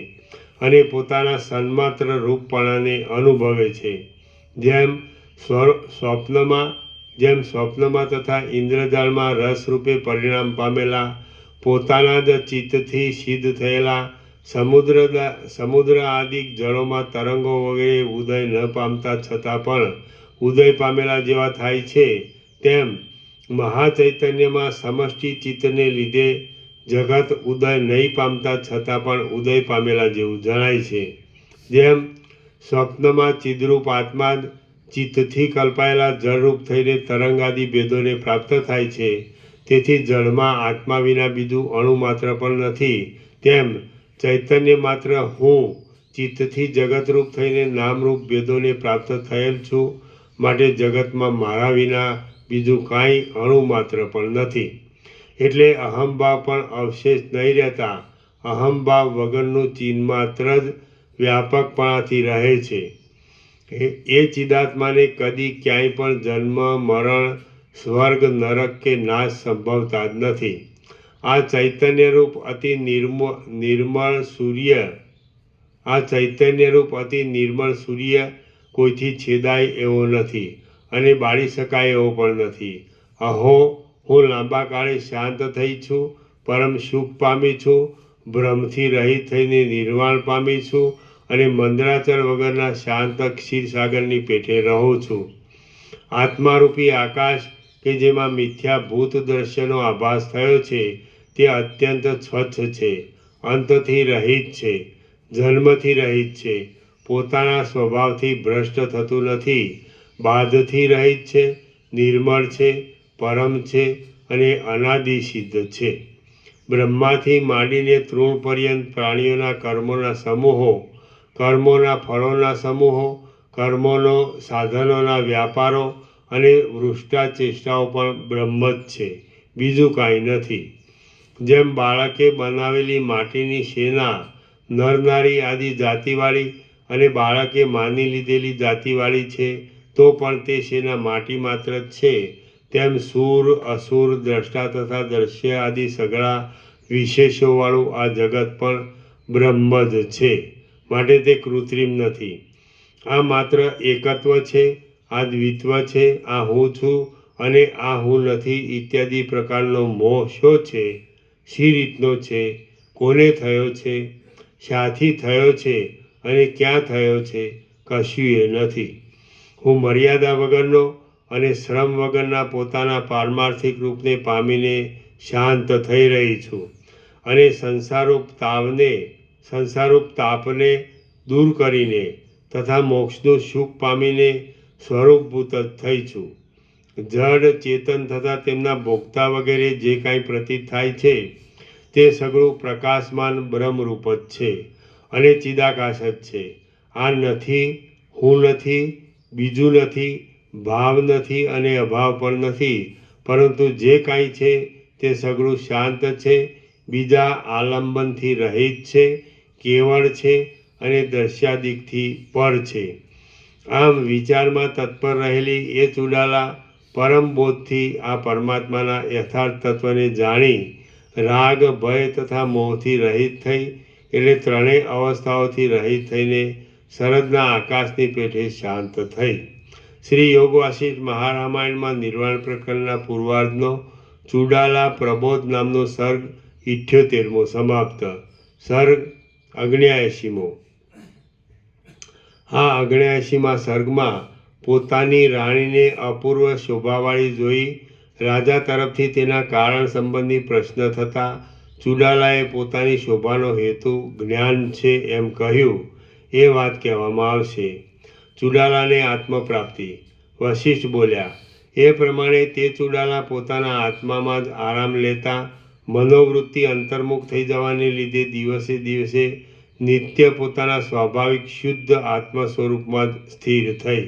અને પોતાના સન્માત્ર રૂપપણાને અનુભવે છે. જેમ સ્વપ્નમાં તથા ઇન્દ્રજાળમાં રસરૂપે પરિણામ પામેલા પોતાના જ ચિત્તથી સિદ્ધ થયેલા સમુદ્ર આદિ જળોમાં તરંગો વગેરે ઉદય ન પામતા છતાં પણ ઉદય પામેલા જેવા થાય છે, તેમ મહાચૈતન્યમાં સમષ્ટિ ચિત્તને લીધે જગત ઉદય નહીં પામતા છતાં પણ ઉદય પામેલા જેવું જણાય છે. જેમ સ્વપ્નમાં ચિદ્રૂપ આત્મા જ ચિત્તથી કલ્પાયેલા જળરૂપ થઈને તરંગાદી ભેદોને પ્રાપ્ત થાય છે. તેથી જળમાં આત્મા વિના બીજું અણુ માત્ર પણ નથી. તેમ ચૈતન્ય માત્ર હું ચિત્તથી જગતરૂપ થઈને નામરૂપ ભેદોને પ્રાપ્ત થયેલ છું. માટે જગતમાં મારા વિના બીજું કાંઈ અણુ માત્ર પણ નથી. એટલે અહમભાવ પણ અવશેષ નહીં રહેતા. અહમભાવ વગરનું ચિન્માત્ર જ વ્યાપકપણાથી રહે છે. એ ચિદાત્માને કદી ક્યાંય પણ જન્મ મરણ સ્વર્ગ નરક કે નાશ સંભવતા જ નથી. આ ચૈતન્યરૂપ અતિ નિર્મળ સૂર્ય કોઈથી છેદાય એવો નથી અને બાળી શકાય એવો પણ નથી. અહો, હું લાંબા કાળે શાંત થઈ છું, પરમ સુખ પામી છું, ભ્રમથી રહિત થઈને નિર્વાણ પામી છું અને મંદરાચર વગરના શાંત ક્ષીરસાગરની પેઠે રહું છું. આત્મારૂપી આકાશ કે જેમાં મિથ્યા ભૂત દ્રશ્યનો આભાસ થયો છે તે અત્યંત સ્વચ્છ છે, અંતથી રહિત છે, જન્મથી રહિત છે, પોતાના સ્વભાવથી ભ્રષ્ટ થતું નથી, બાધથી રહિત છે, નિર્મળ છે, પરમ છે અને અનાદિ સિદ્ધ છે. બ્રહ્માથી માંડીને તૃણ પર્યંત પ્રાણીઓના કર્મોના સમૂહો, કર્મોના ફળોના સમૂહો, કર્મોનો સાધનોના વ્યાપારો અને વૃષ્ટા ચેષ્ટાઓ પણ બ્રહ્મ જ છે, બીજું કાંઈ નથી. જેમ બાળકે બનાવેલી માટીની સેના નરનારી આદિ જાતિવાળી અને બાળકે માની લીધેલી જાતિવાળી છે તો પણ તે સેના માટી માત્ર જ છે, તેમ સૂર અસુર દ્રષ્ટા તથા દ્રશ્ય આદિ સઘળા વિશેષોવાળું આ જગત પણ બ્રહ્મ જ છે, માટે તે કૃત્રિમ નથી. આ માત્ર એકત્વ છે, આ દ્વિત્વ છે, આ હું છું અને આ હું નથી ઇત્યાદિ પ્રકારનો મોહ શો છે, શી રીતનો છે, કોને થયો છે, શાથી થયો છે અને ક્યાં થયો છે, કશું એ નથી. હું મર્યાદા વગરનો અને શ્રમ વગરના પોતાના પારમાર્થિક રૂપને પામીને શાંત થઈ રહી છું અને સંસારરૂપ તાપને દૂર કરીને તથા મોક્ષનું સુખ પામીને સ્વરૂપભૂત થઈ છું. જડ ચેતન તથા તેમના ભોગતા વગેરે જે કાંઈ પ્રતીત થાય છે તે સગળું પ્રકાશમાન બ્રહ્મરૂપ જ છે અને ચિદાકાશ જ છે. આ નથી, હું નથી, બીજું નથી, ભાવ નથી અને અભાવ પણ નથી, પરંતુ જે કાંઈ છે તે સગળું શાંત છે, બીજા આલંબનથી રહિત છે, કેવળ છે અને દ્રશ્યાદિકથી પર છે. આમ વિચારમાં તત્પર રહેલી એ ચુડાલા પરમ બોધથી આ પરમાત્માના યથાર્થ તત્વને જાણી રાગ ભય તથા મોહથી રહિત થઈ, એટલે ત્રણેય અવસ્થાઓથી રહિત થઈને શરદના આકાશની પેઠે શાંત થઈ. શ્રી યોગ વાસિષ્ઠ મહારામાયણમાં નિર્વાણ પ્રકરણના પૂર્વાર્ધનો ચુડાલા પ્રબોધ નામનો સર્ગ 78મો સમાપ્ત. સર્ગ 79મો. આ 79મા સર્ગમાં પોતાની રાણીને અપૂર્વ શોભાવાળી જોઈ રાજા તરફથી તેના કારણ સંબંધી પ્રશ્ન થતાં ચુડાલાએ પોતાની શોભાનો હેતુ જ્ઞાન છે એમ કહ્યું. એ વાત કહેવામાં આવશે. ચુડાલાને આત્મપ્રાપ્તિ. વશિષ્ઠ બોલ્યા, એ પ્રમાણે તે ચુડાલા પોતાના આત્મામાં જ આરામ લેતા મનોવૃત્તિ અંતર્મુખ થઈ જવાને લીધે દિવસે દિવસે નિત્ય પોતાના સ્વાભાવિક શુદ્ધ આત્મ સ્વરૂપમાં જ સ્થિર થઈ.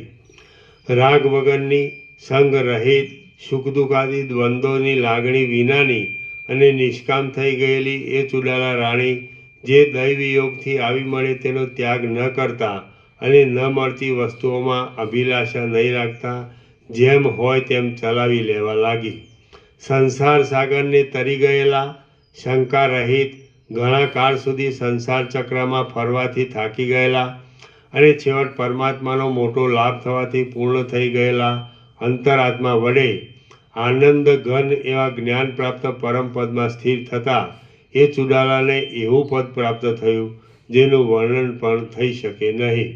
રાગ વગરની, સંગ રહિત, સુખ દુઃખાદી દ્વંદ્વોની લાગણી વિનાની અને નિષ્કામ થઈ ગયેલી એ ચુડાલા રાણી જે દૈવી યોગથી આવી મળે તેનો ત્યાગ ન કરતા અને ન મળતી વસ્તુઓમાં અભિલાષા નહીં રાખતા જેમ હોય તેમ ચલાવી લેવા લાગી. સંસાર સાગરને તરી ગયેલા, શંકા રહિત, ઘણા કાળ સુધી સંસાર ચક્રમાં ફરવાથી થાકી ગયેલા અને છેવટ પરમાત્માનો મોટો લાભ થવાથી પૂર્ણ થઈ ગયેલા અંતરાત્મા વડે આનંદ ઘન એવા જ્ઞાન પ્રાપ્ત પરમ પદમાં સ્થિર થતાં એ ચુડાલાને એવું પદ પ્રાપ્ત થયું જેનું વર્ણન પણ થઈ શકે નહીં,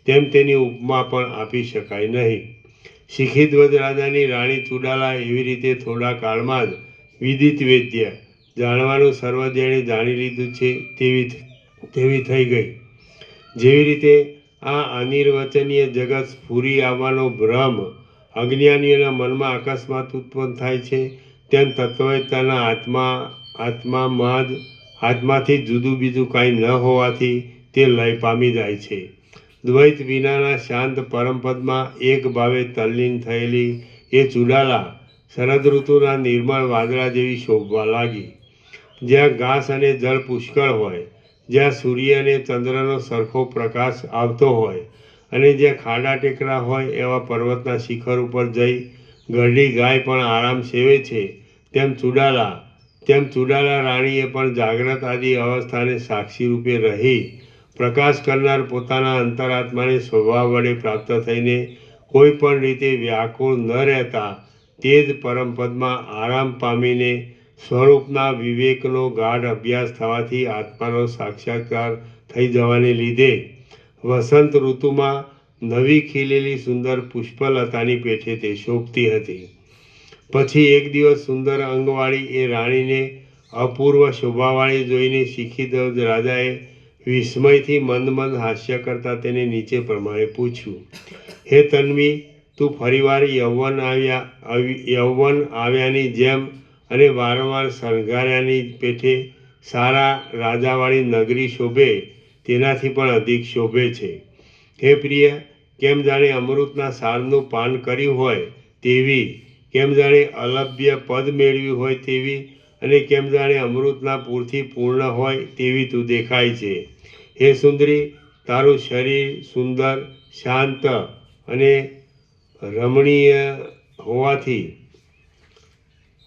તેમ તેની ઉપમા પણ આપી શકાય નહીં. શિખીધ્વજ રાજાની રાણી ચુડાલા એવી રીતે થોડા કાળમાં જ વિદિત વેદ્ય, જાણવાનું સર્વ જેણે જાણી લીધું છે તેવી થઈ ગઈ. જેવી રીતે આ અનિર્વચનીય જગત સ્ફુરી આવવાનો ભ્રમ અજ્ઞાનીઓના મનમાં અકસ્માત ઉત્પન્ન થાય છે, તેમ તત્વવેત્તાના આત્માથી જુદું બીજું કાંઈ ન હોવાથી તે લય પામી જાય છે. દ્વૈત વિનાના શાંત પરમપદમાં એક ભાવે તલ્લીન થયેલી એ ચુડાલા શરદ ઋતુના નિર્મળ વાદળા જેવી શોભવા લાગી. જ્યાં ઘાસ અને જળ પુષ્કળ હોય, જ્યાં સૂર્ય અને ચંદ્રનો સરખો પ્રકાશ આવતો હોય અને જ્યાં ખાડા ટેકરા હોય એવા પર્વતના શિખર ઉપર જઈ ઘરડી ગાય પણ આરામ સેવે છે, તેમ ચુડાલા રાણીએ પણ જાગ્રત આદિ અવસ્થાને સાક્ષી રૂપે રહી પ્રકાશ કરનાર પોતાના અંતરાત્માને સ્વભાવ વડે પ્રાપ્ત થઈને કોઈ પણ રીતે વ્યાકુળ ન રહેતા તે જ પરમપદમાં આરામ પામીને સ્વરૂપના વિવેકનો ગાઢ અભ્યાસ થવાથી આત્માનો સાક્ષાત્કાર થઈ જવાને લીધે વસંત ઋતુમાં નવી ખીલેલી સુંદર પુષ્પલતાની પેઠે તે શોભતી હતી. પછી એક દિવસ સુંદર અંગવાળી એ રાણીને અપૂર્વ શોભાવાળી જોઈને શિખીધ્વજ રાજાએ વિસ્મયથી મંદ મંદ હાસ્ય કરતા તેને નીચે પ્રમાણે પૂછ્યું: હે તન્વી, તું ફરીવાર યૌવન આવ્યાની જેમ અને વારંવાર શણગાર્યાની પેઠે સારા રાજાવાળી નગરી શોભે તેનાથી પણ અધિક શોભે છે. હે પ્રિય, કેમ જાણે અમૃતના સારનું પાન કર્યું હોય તેવી, કેમ જાણે અલભ્ય પદ મેળવ્યું હોય તેવી અને કેમ જાણે અમૃતના પૂરથી પૂર્ણ હોય તેવી તું દેખાય છે. હે સુંદરી, તારું શરીર સુંદર, શાંત અને રમણીય હોવાથી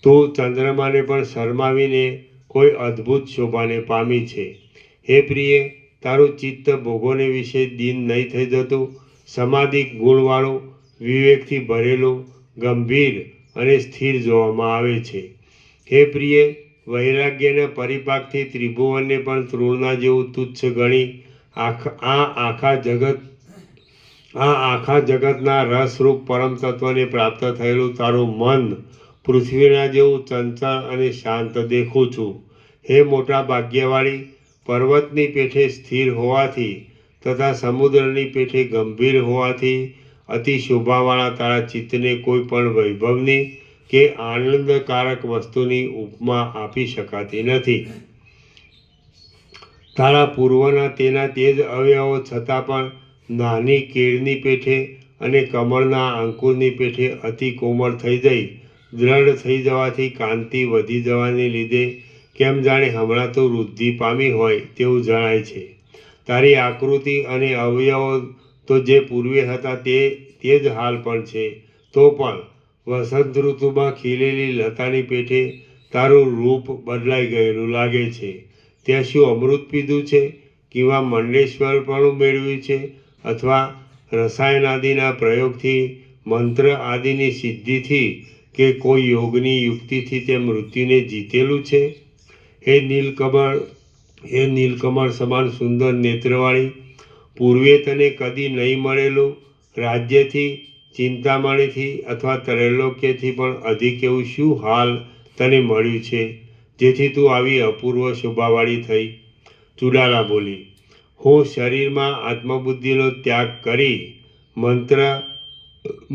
તું ચંદ્રમાને પણ શરમાવીને કોઈ અદ્ભુત શોભાને પામી છે. હે પ્રિય, તારું ચિત્ત ભોગોને વિશે દીન નહીં થઈ જતું, સમાધિક ગુણવાળું, વિવેકથી ભરેલું, ગંભીર અને સ્થિર જોવામાં આવે છે. હે પ્રિય, વૈરાગ્યના પરિપાકથી ત્રિભુવનને પણ તૃણના જેવું તુચ્છ ગણી આ આખા જગતના રસરૂપ પરમ તત્વને પ્રાપ્ત થયેલું તારું મન પૃથ્વીના જેવું ચંચળ અને શાંત દેખું છું. હે મોટા ભાગ્યવાળી, પર્વતની પેઠે સ્થિર હોવાથી તથા સમુદ્રની પેઠે ગંભીર હોવાથી અતિ શોભાવાળા તારા ચિત્તને કોઈ પણ વૈભવની કે આનંદકારક વસ્તુની ઉપમા આપી શકાતી નથી. તારા પૂર્વના તેના તે જ અવયવો છતાં પણ નાની કેળની પેઠે અને કમળના અંકુરની પેઠે અતિ કોમળ થઈ જઈ દ્રઢ થઈ જવાથી કાંતિ વધી જવાને લીધે કેમ જાણે હમણાં તો વૃદ્ધિ પામી હોય તેવું જણાય છે. તારી આકૃતિ અને અવયવો તો જે પૂર્વે હતા તે જ હાલ પણ છે. તો પણ વસંત ઋતુમાં ખીલેલી લતાની પેઠે તારું રૂપ બદલાઈ ગયેલું લાગે છે. ત્યાં શું અમૃત પીધું છે, કિંવા મંડલેશ્વરપણું મેળવ્યું છે, અથવા રસાયણાદિના પ્રયોગથી, મંત્ર આદિની સિદ્ધિથી કે કોઈ યોગની યુક્તિથી તે મૃત્યુને જીતેલું છે? હે નીલકમળ સમાન સુંદર નેત્રવાળી, પૂર્વે તને કદી નહીં મળેલું રાજ્યથી, ચિંતામણીથી અથવા ત્રૈલોક્યથી પણ અધિક એવું શું હાલ તને મળ્યું છે, જેથી તું આવી અપૂર્વ શોભાવાળી થઈ? ચુડાલા બોલી: હું શરીરમાં આત્મબુદ્ધિનો ત્યાગ કરી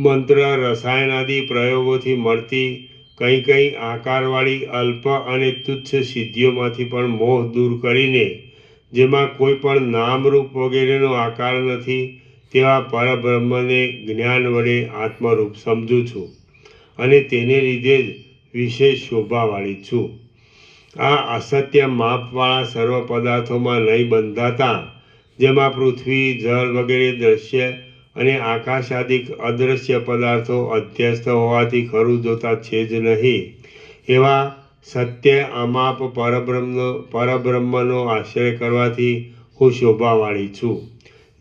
મંત્ર રસાયણાદિ પ્રયોગોથી મળતી કંઈ આકારવાળી અલ્પ અને તુચ્છ સિદ્ધિઓમાંથી પણ મોહ દૂર કરીને, જેમાં કોઈ પણ નામરૂપ વગેરેનો આકાર નથી તેવા પરબ્રહ્મને જ્ઞાન વડે આત્મરૂપ સમજું છું અને તેને લીધે જ વિશેષ શોભાવાળી છું. આ અસત્ય માપવાળા સર્વ પદાર્થોમાં નહીં બંધાતા, જેમાં પૃથ્વી, જળ વગેરે દ્રશ્ય અને આકાશાદિક અદૃશ્ય પદાર્થો અધ્યસ્થ હોવાથી ખરું જોતા છે જ નહીં, એવા સત્ય અમાપ પરબ્રહ્મનો આશ્રય કરવાથી હું શોભાવાળી છું.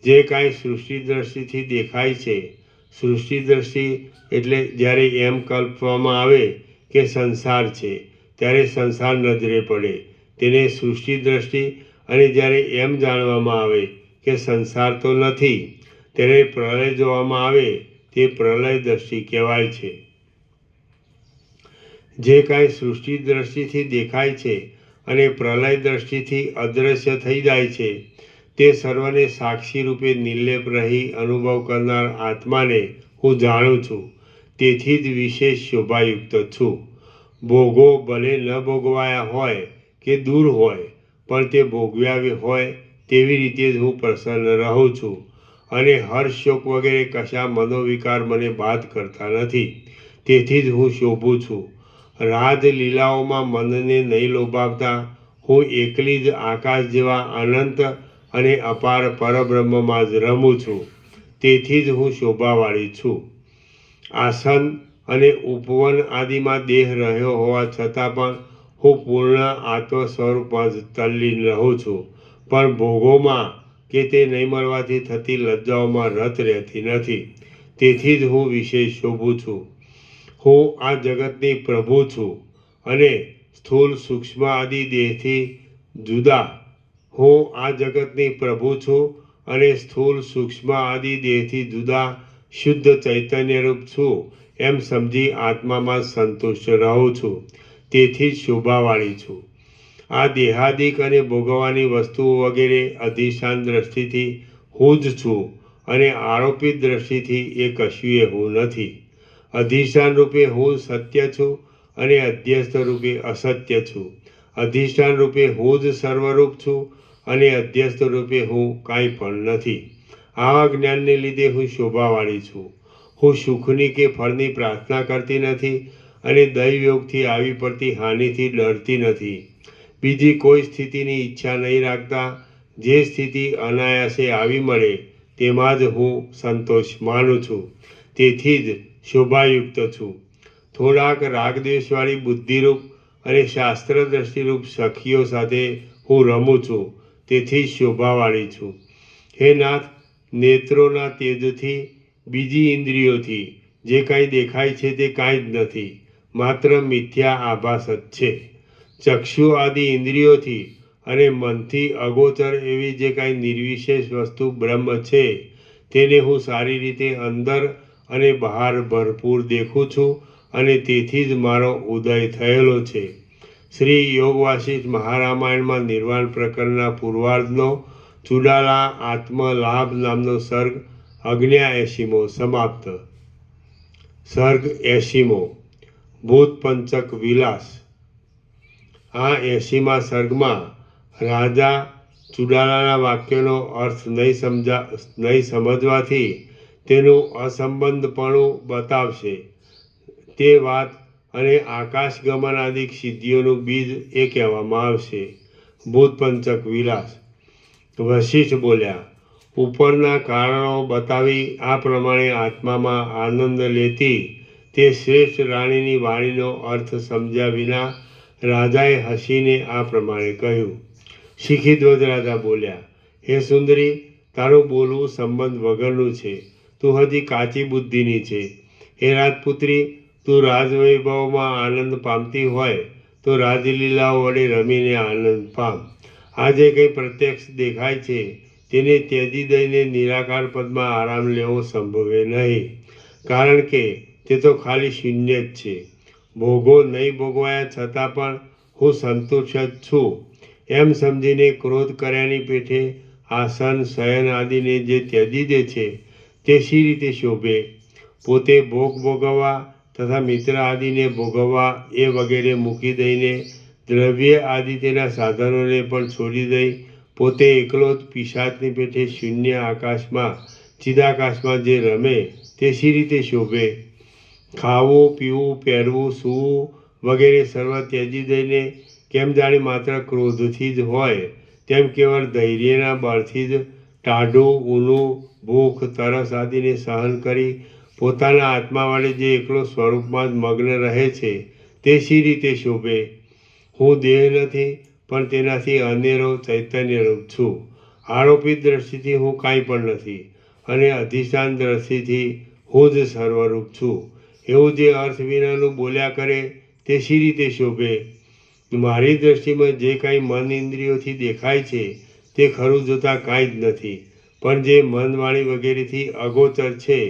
જે કાંઈ સૃષ્ટિ દ્રષ્ટિથી દેખાય છે, સૃષ્ટિ દ્રષ્ટિ એટલે જ્યારે એમ કલ્પવામાં આવે કે સંસાર છે ત્યારે સંસાર નજરે પડે તેને સૃષ્ટિ દ્રષ્ટિ, અને જ્યારે એમ જાણવામાં આવે કે સંસાર તો નથી ત્યારે પ્રલય જોવામાં આવે તે પ્રલય દ્રષ્ટિ કહેવાય છે. જે કાંઈ સૃષ્ટિ દ્રષ્ટિથી દેખાય છે અને પ્રલય દ્રષ્ટિથી અદૃશ્ય થઈ જાય છે તે સર્વને સાક્ષી રૂપે નિર્લેપ રહી અનુભવ કરનાર આત્માને હું જાણું છું. તેથી જ વિશેષ શોભાયુક્ત છું. ભોગો ભલે ન ભોગવાયા હોય કે દૂર હોય, પણ તે ભોગવ્યા હોય તેવી રીતે જ હું પ્રસન્ન રહું છું અને હર્ષ શોક વગેરે કશા મનોવિકાર મને બાદ કરતા નથી. તેથી જ હું શોભું છું. રાજલીલાઓમાં મનને નહીં લોભાવતા હું એકલી જ આકાશ જેવા અનંત અને અપાર પરબ્રહ્મમાં જ રમું છું. તેથી જ હું શોભાવાળી છું. આસન અને ઉપવન આદિમાં દેહ રહ્યો હોવા છતાં પણ હું પૂર્ણ આત્મ સ્વરૂપમાં જ તલ્લીન રહું છું. પણ ભોગોમાં કે તે નહીં મળવાથી થતી લજ્જાઓમાં રત રહેતી નથી. તેથી જ હું વિશેષ શોભું છું. હું આ જગતની પ્રભુ છું અને સ્થૂળ સૂક્ષ્મ આદિ દેહથી જુદા. હું આ જગતની પ્રભુ છું અને સ્થૂળ સૂક્ષ્મ આદિ દેહથી જુદા શુદ્ધ ચૈતન્યરૂપ છું એમ સમજી આત્મામાં સંતુષ્ટ રહું છું. તેથી જ શોભાવાળી છું. આ દેહાદિક અને ભોગવવાની વસ્તુઓ વગેરે અધિષ્ઠાન દ્રષ્ટિથી હું જ છું અને આરોપિત દ્રષ્ટિથી એ કશુંય હું નથી. અધિષ્ઠાન રૂપે હું સત્ય છું અને અધ્યસ્થ રૂપે અસત્ય છું. અધિષ્ઠાન રૂપે હું જ સર્વરૂપ છું અને અધ્યસ્થ રૂપે હું કાંઈ પણ નથી. આવા જ્ઞાનને લીધે હું શોભાવાળી છું. હું સુખની કે ફળની પ્રાર્થના કરતી નથી અને દૈવયોગથી આવી પડતી હાનિથી ડરતી નથી. બીજી કોઈ સ્થિતિની ઈચ્છા નહીં રાખતા. જે સ્થિતિ અનાયાસે આવી મળે તેમાં જ હું સંતોષ માનું છું. તેથી જ શોભાયુક્ત છું. થોડાક રાગદ્વેષવાળી બુદ્ધિરૂપ અને શાસ્ત્ર દ્રષ્ટિરૂપ સખીઓ સાથે હું રમું છું. તેથી જ શોભાવાળી છું. હે નાથ, નેત્રોના તેજથી બીજી ઇન્દ્રિયોથી જે કાંઈ દેખાય છે તે કાંઈ જ નથી, માત્ર મિથ્યા આભાસ જ છે. ચક્ષુ આદિ ઇન્દ્રિયોથી અને મનથી અગોચર એવી જે કાંઈ નિર્વિશેષ વસ્તુ બ્રહ્મ છે તેને હું સારી રીતે અંદર અને બહાર ભરપૂર દેખું છું અને તેથી જ મારો ઉદય થયેલો છે. શ્રી યોગ વાસિષ્ઠ મહારામાયણમાં નિર્વાણ પ્રકરણના પૂર્વાર્ધનો ચુડાલા આત્મલાભ નામનો સર્ગ 89મો સમાપ્ત. સર્ગ 80મો ભૂતપંચક વિલાસ. આ 80મા સર્ગમાં રાજા ચુડાલાના વાક્યનો અર્થ નહીં સમજવાથી તેનું અસંબંધપણું બતાવશે તે વાત અને આકાશગમન આદિ સિદ્ધિઓનું બીજ એ કહેવામાં આવશે. ભૂતપંચક વિલાસ. વશિષ્ઠ બોલ્યા, ઉપરના કારણો બતાવી આ પ્રમાણે આત્મામાં આનંદ લેતી તે શ્રેષ્ઠ રાણીની વાણીનો અર્થ સમજ્યા વિના રાજાએ હસીને આ પ્રમાણે કહ્યું. શિખીધ્વજ રાજા બોલ્યા, હે સુંદરી, તારું બોલવું સંબંધ વગરનું છે. તું હજી કાચી બુદ્ધિની છે. હે રાજપુત્રી, તું રાજવૈભવમાં આનંદ પામતી હોય તો રાજલીલાઓ વડે રમીને આનંદ પામ. આ જે કંઈ પ્રત્યક્ષ દેખાય છે તેને ત્યજી દઈને નિરાકાર પદમાં આરામ લેવો સંભવે નહીં, કારણ કે તે તો ખાલી શૂન્ય જ છે. ભોગો નહીં ભોગવાયા છતાં પણ હું સંતુષ્ટ જ છું એમ સમજીને ક્રોધ કર્યાની પેઠે આસન શયન આદિને જે ત્યજી દે છે તે શી રીતે શોભે? પોતે ભોગ ભોગવવા તથા મિત્ર આદિને ભોગવવા એ વગેરે મૂકી દઈને દ્રવ્ય આદિ તેના સાધનોને પણ છોડી દઈ પોતે એકલો જ પિશાચની પેઠે શૂન્ય આકાશમાં ચિદાકાશમાં જે રમે તે શી રીતે શોભે? ખાવું, પીવું, પહેરવું, સૂવું વગેરે સર્વ ત્યજી દઈને કેમ જાણે માત્ર ક્રોધથી જ હોય તેમ કેવળ ધૈર્યના બળથી જ ટાઢું, ઊનું, ભૂખ, તરસ આદિને સહન કરી પોતાના આત્મા વડે જે એકલો સ્વરૂપમાં જ મગ્ન રહે છે તે શી રીતે શોભે? હું દેહ નથી, પણ તેનાથી અનેરો ચૈતન્યરૂપ છું. આરોપિત દ્રષ્ટિથી હું કાંઈ પણ નથી અને અધિષ્ઠાન દ્રષ્ટિથી હું જ સર્વરૂપ છું. એવું જે અર્થ વિનાનું બોલ્યા કરે તે શી રીતે શોભે? મારી દ્રષ્ટિમાં જે કાંઈ મન ઇન્દ્રિયોથી દેખાય છે તે ખરું જોતાં કાંઈ જ નથી, પણ જે મન વાણી વગેરેથી અગોચર છે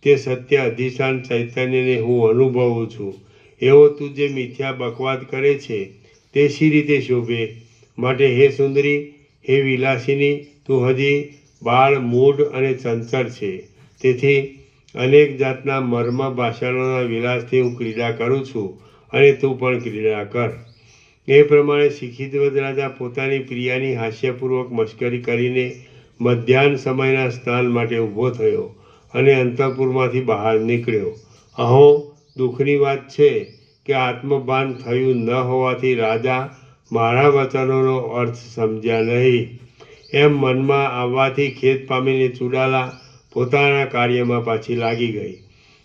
તે સત્ય અધિષ્ઠાન ચૈતન્યને હું અનુભવું છું. એવો તું જે મિથ્યા બકવાદ કરે છે તે શી રીતે શોભે? માટે હે સુંદરી, હે વિલાસિની, તું હજી બાળ, મૂઢ અને ચંચળ છે. તેથી અનેક જાતના મર્મ ભાષણોના વિલાસથી હું ક્રીડા કરું છું અને તું પણ ક્રીડા કર. એ પ્રમાણે શિખિતવદ રાજા પોતાની પ્રિયાની હાસ્યપૂર્વક મશ્કરી કરીને મધ્યાહન સમયના સ્નાન માટે ઊભો થયો અને અંતઃપુરમાંથી બહાર નીકળ્યો. અહો, દુઃખની વાત છે કે આત્મભાન થયું ન હોવાથી રાજા મારા વચનોનો અર્થ સમજ્યા નહીં. એમ મનમાં આવવાથી ખેદ પામીને ચુડાલા પોતાના કાર્યમાં પાછી લાગી ગઈ.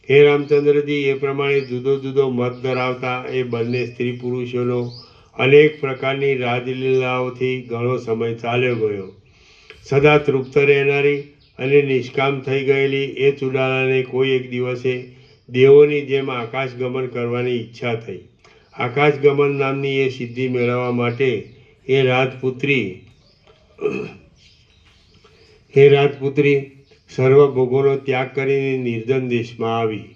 હે રામચંદ્રજી, એ પ્રમાણે જુદો જુદો મત ધરાવતા એ બંને સ્ત્રી પુરુષોનો અનેક પ્રકારની રાજલીલાઓથી ઘણો સમય ચાલ્યો ગયો. સદા તૃપ્ત રહેનારી અને નિષ્કામ થઈ ગયેલી એ ચુડાલાને કોઈ એક દિવસે દેવોની જેમ આકાશગમન કરવાની ઈચ્છા થઈ. આકાશગમન નામની એ સિદ્ધિ મેળવવા માટે એ રાજપુત્રી સર્વ ભોગોનો ત્યાગ કરીને નિર્જન દેશમાં આવી.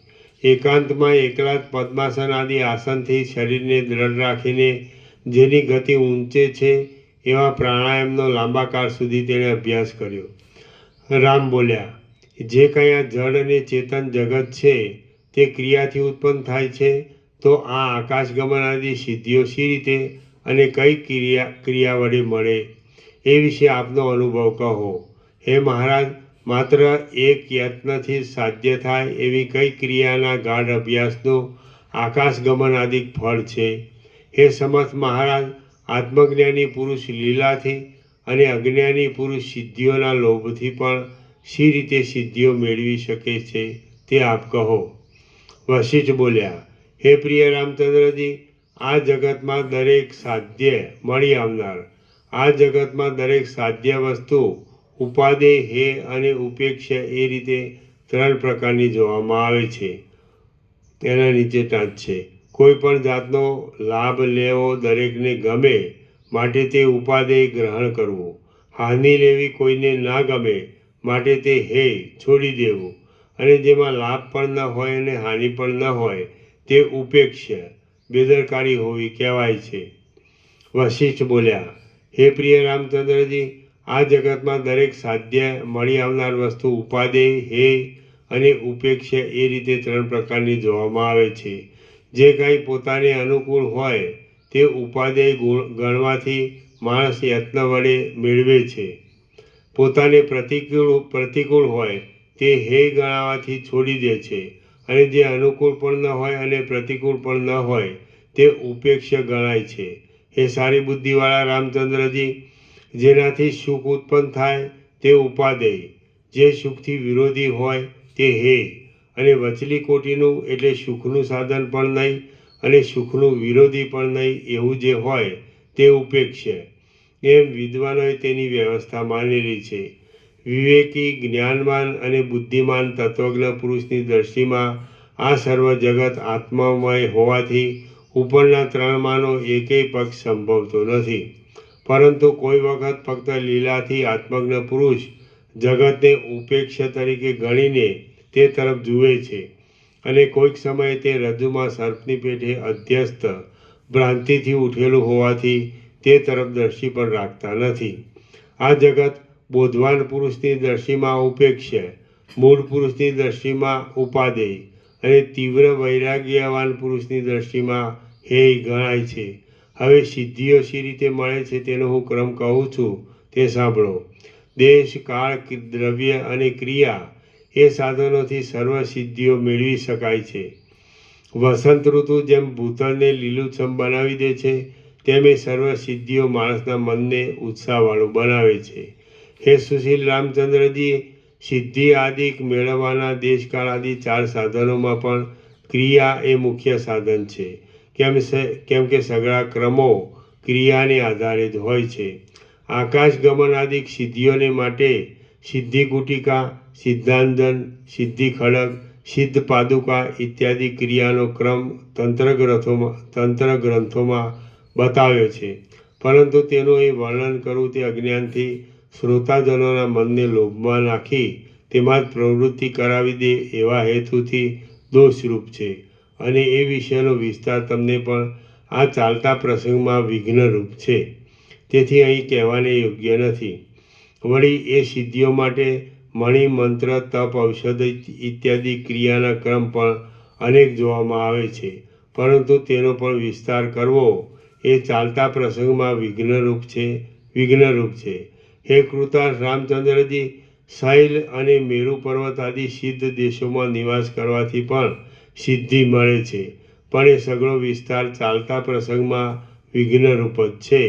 એકાંતમાં એકલા જ પદ્માસન આદિ આસનથી શરીરને દ્રઢ રાખીને જેની ગતિ ઊંચે છે એવા પ્રાણાયામનો લાંબા કાળ સુધી તેણે અભ્યાસ કર્યો. રામ બોલ્યા, જે કંઈ આ જડ અને ચેતન જગત છે તે ક્રિયાથી ઉત્પન્ન થાય છે, તો આ આકાશગમન આદિ સિદ્ધિઓ શી રીતે અને કઈ ક્રિયા વડે મળે એ વિશે આપનો અનુભવ કહો. હે મહારાજ, માત્ર એક યત્નથી સાધ્ય થાય એવી કઈ ક્રિયાના ગાઢ અભ્યાસનો આકાશગમન આદિ ફળ છે? હે સમર્થ મહારાજ, આત્મજ્ઞાની પુરુષ લીલાથી અને અજ્ઞાની પુરુષ સિદ્ધિઓના લોભથી પણ શી રીતે સિદ્ધિઓ મેળવી શકે છે તે આપ કહો. વશિષ્ઠ બોલ્યા, હે પ્રિય રામચંદ્રજી, આ જગતમાં દરેક સાધ્ય મળી આવનાર, આ જગતમાં દરેક સાધ્ય વસ્તુ ઉપાદેય, હે અને ઉપેક્ષ એ રીતે ત્રણ પ્રકારની જોવામાં આવે છે. તેના નીચે ટાંચ છે. કોઈ પણ જાતનો લાભ લેવો દરેકને ગમે, માટે તે ઉપાદેય ગ્રહણ કરવું. હાનિ લેવી કોઈને ના ગમે, માટે તે હે છોડી દેવું. અને જેમાં લાભ પણ ન હોય અને હાનિ પણ ન હોય તે ઉપેક્ષ બેદરકારી હોવી કહેવાય છે. વશિષ્ઠ બોલ્યા, હે પ્રિય રામચંદ્રજી, આ જગતમાં દરેક સાધ્ય મળી આવનાર વસ્તુ ઉપાદેય, હે અને ઉપેક્ષ એ રીતે ત્રણ પ્રકારની જોવામાં આવે છે. જે કંઈ પોતાને અનુકૂળ હોય તે ઉપાદેય ગણવાથી માણસ યત્ન વડે મેળવે છે. પોતાને પ્રતિકૂળ હોય તે હે ગણાવાથી છોડી દે છે. અને જે અનુકૂળ પણ ન હોય અને પ્રતિકૂળ પણ ન હોય તે ઉપેક્ષ ગણાય છે. હે સારી બુદ્ધિવાળા રામચંદ્રજી, જેનાથી સુખ ઉત્પન્ન થાય તે ઉપાદેય, જે સુખથી વિરોધી હોય તે હે, અને વચલી કોટીનું એટલે સુખનું સાધન પણ નહીં અને સુખનું વિરોધી પણ નહીં એવું જે હોય તે ઉપેક્ષ. એમ વિદ્વાનોએ તેની વ્યવસ્થા માનેલી છે. વિવેકી, જ્ઞાનવાન અને બુદ્ધિમાન તત્વજ્ઞ પુરુષની દ્રષ્ટિમાં આ સર્વ જગત આત્મામય હોવાથી ઉપરના ત્રણમાંનો એકેય પક્ષ સંભવતો નથી. પરંતુ કોઈ વખત ફક્ત લીલાથી આત્મજ્ઞ પુરુષ જગતને ઉપેક્ષ તરીકે ગણીને તે તરફ જુએ છે, અને કોઈક સમયે તે રજ્જુમાં સર્પની પેઠે અધ્યસ્ત ભ્રાંતિથી ઉઠેલું હોવાથી તે તરફ દ્રષ્ટિ પણ રાખતા નથી. આ જગત બોધવાન પુરુષની દ્રષ્ટિમાં ઉપેક્ષ, મૂળ પુરુષની દ્રષ્ટિમાં ઉપાદેય અને તીવ્ર વૈરાગ્યવાન પુરુષની દ્રષ્ટિમાં હેય ગણાય છે. હવે સિદ્ધિઓ શી રીતે મળે છે તેનો હું ક્રમ કહું છું તે સાંભળો. દેશ, કાળ, દ્રવ્ય અને ક્રિયા એ સાધનોથી સર્વ સિદ્ધિઓ મેળવી શકાય છે. વસંત ઋતુ જેમ ભૂતળને લીલુંછમ બનાવી દે છે, તેમ એ સર્વ સિદ્ધિઓ માણસના મનને ઉત્સાહવાળું બનાવે છે. હે સુશીલ રામચંદ્રજી, સિદ્ધિ આદિ મેળવવાના દેશકાળ આદિ ચાર સાધનોમાં પણ ક્રિયા એ મુખ્ય સાધન છે. કેમ કે સઘળા ક્રમો ક્રિયાને આધારે જ હોય છે. આકાશગમન આદિ સિદ્ધિઓને માટે સિદ્ધિ ગુટિકા, સિદ્ધાંજન, સિદ્ધિ ખડગ, સિદ્ધ પાદુકા ઇત્યાદિ ક્રિયાનો ક્રમ તંત્ર ગ્રંથોમાં બતાવ્યો છે. પરંતુ તેનું એ વર્ણન કરવું તે અજ્ઞાનથી શ્રોતાજનોના મનને લોભમાં નાખી તેમાં જ પ્રવૃત્તિ કરાવી દે એવા હેતુથી દોષરૂપ છે અને એ વિષયનો વિસ્તાર તમને પણ આ ચાલતા પ્રસંગમાં વિઘ્નરૂપ છે. તેથી અહીં કહેવાને યોગ્ય નથી. વળી એ સિદ્ધિઓ માટે મણિ, મંત્ર, તપ, ઔષધ ઇત્યાદિ ક્રિયાના ક્રમ પણ અનેક જોવામાં આવે છે, પરંતુ તેનો પણ વિસ્તાર કરવો એ ચાલતા પ્રસંગમાં વિઘ્નરૂપ છે. હે કૃતાર્થ રામચંદ્રજી, શૈલ અને મેરુ પર્વત આદિ સિદ્ધ દેશોમાં નિવાસ કરવાથી પણ સિદ્ધિ મળે છે, પણ એ સઘળો વિસ્તાર ચાલતા પ્રસંગમાં વિઘ્નરૂપ જ છે.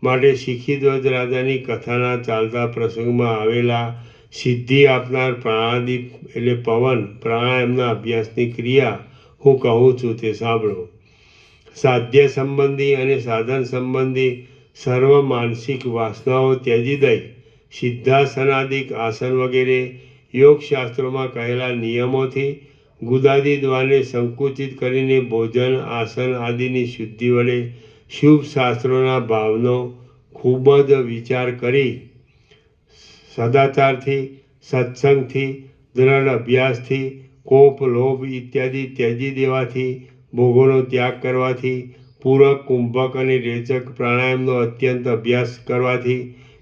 માટે શિખીધ્વજ રાજાની કથાના ચાલતા પ્રસંગમાં આવેલા સિદ્ધિ આપનાર પ્રાણાદિક એટલે પવન પ્રાણાયામના અભ્યાસની ક્રિયા હું કહું છું તે સાંભળો. સાધ્ય સંબંધી અને સાધન સંબંધી સર્વ માનસિક વાસનાઓ ત્યજી દઈ સિદ્ધાસનાદિક આસન વગેરે યોગશાસ્ત્રોમાં કહેલા નિયમોથી ગુદાદી દ્વારને સંકુચિત કરીને ભોજન, આસન આદિની શુદ્ધિ વડે શુભ શાસ્ત્રોના ભાવનો ખૂબ જ વિચાર કરી સદાચારથી, સત્સંગથી, દ્રઢ અભ્યાસથી, કોપ, લોભ ઇત્યાદિ ત્યજી દેવાથી, ભોગોનો ત્યાગ કરવાથી, પૂરક, કુંભક અને રેચક પ્રાણાયામનો અત્યંત અભ્યાસ કરવાથી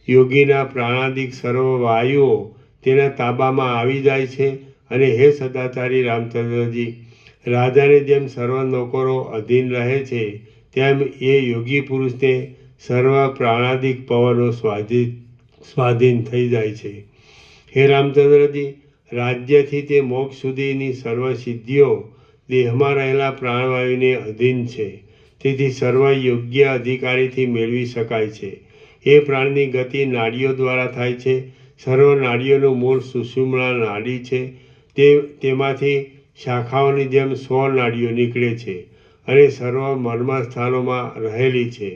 યોગીના પ્રાણાદિક સર્વ વાયુઓ તેના તાબામાં આવી જાય છે. અને હે સદાચારી રામચંદ્રજી, રાજાને જેમ સર્વ નોકરો અધીન રહે છે, તેમ એ યોગી પુરુષને સર્વ પ્રાણાદિક પવનો સ્વાધીન થઈ જાય છે. હે રામચંદ્રજી, રાજ્યથી તે મોક્ષ સુધીની સર્વ સિદ્ધિઓ દેહમાં રહેલા પ્રાણવાયુને અધીન છે. તેથી સર્વ યોગ્ય અધિકારીથી મેળવી શકાય છે. એ પ્રાણની ગતિ નાડીઓ દ્વારા થાય છે. સર્વ નાડીઓનું મૂળ સુષુમ્ના નાડી છે. તેમાંથી શાખાઓની જેમ 100 નાડીઓ નીકળે છે અને સર્વ મર્મ સ્થાનોમાં રહેલી છે.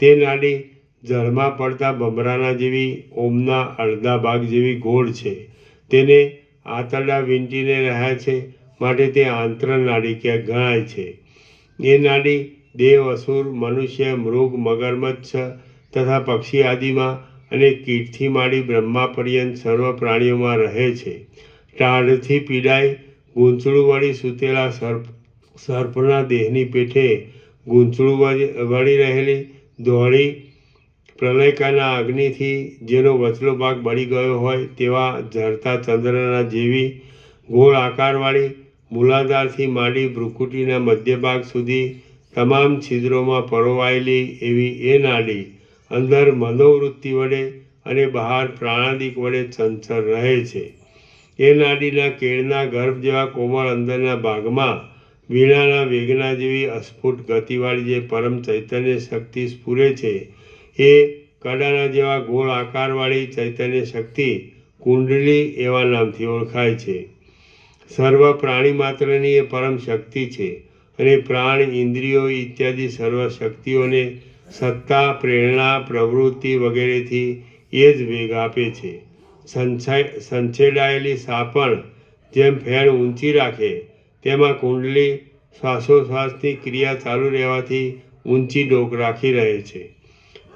તે નાડી જળમાં પડતા ભમરાના જેવી ઓમના અડધા ભાગ જેવી ગોળ છે. તેને આંતરડા વીંટીને રહ્યા છે, માટે તે આંતર નાડી ગણાય છે. એ નાડી દેવ, અસુર, મનુષ્ય, મૃગ, મગરમચ્છ તથા પક્ષી આદિમાં અને કીટથી માંડી બ્રહ્મા પર્યંત સર્વ પ્રાણીઓમાં રહે છે. ટાઢથી પીડાઈ ગૂંચળું વળી સૂતેલા સર્પના દેહની પેઠે ગૂંચળું વળી રહેલી દોહળી પ્રલયકાના અગ્નિથી જેનો વચલો ભાગ બળી ગયો હોય તેવા ઝરતા ચંદ્રના જેવી ગોળ આકારવાળી મૂલાધારથી માંડી ભ્રુકુટીના મધ્ય ભાગ સુધી તમામ છિદ્રોમાં પરોવાયેલી એવી એ નાડી અંદર મનોવૃત્તિ વડે અને બહાર પ્રાણાદિક વડે ચંચળ રહે છે. એ નાડીના કેળના ગર્ભ જેવા કોમળ અંદરના ભાગમાં વીણાના વેગના જેવી અસ્ફુટ ગતિવાળી જે પરમ ચૈતન્ય શક્તિ સ્ફુરે છે, એ કડાના જેવા ગોળ આકારવાળી ચૈતન્ય શક્તિ કુંડલી એવા નામથી ઓળખાય છે. સર્વ પ્રાણી માત્રની એ પરમ શક્તિ છે અને પ્રાણ, ઇન્દ્રિયો ઇત્યાદિ સર્વ શક્તિઓને સત્તા, પ્રેરણા, પ્રવૃત્તિ વગેરેથી એ જ વેગ આપે છે. સંછેડાયેલી સાપણ જેમ ફેણ ઊંચી રાખે, તેમાં કુંડલી શ્વાસોશ્વાસની ક્રિયા ચાલુ રહેવાથી ઊંચી ડોક રાખી રહે છે.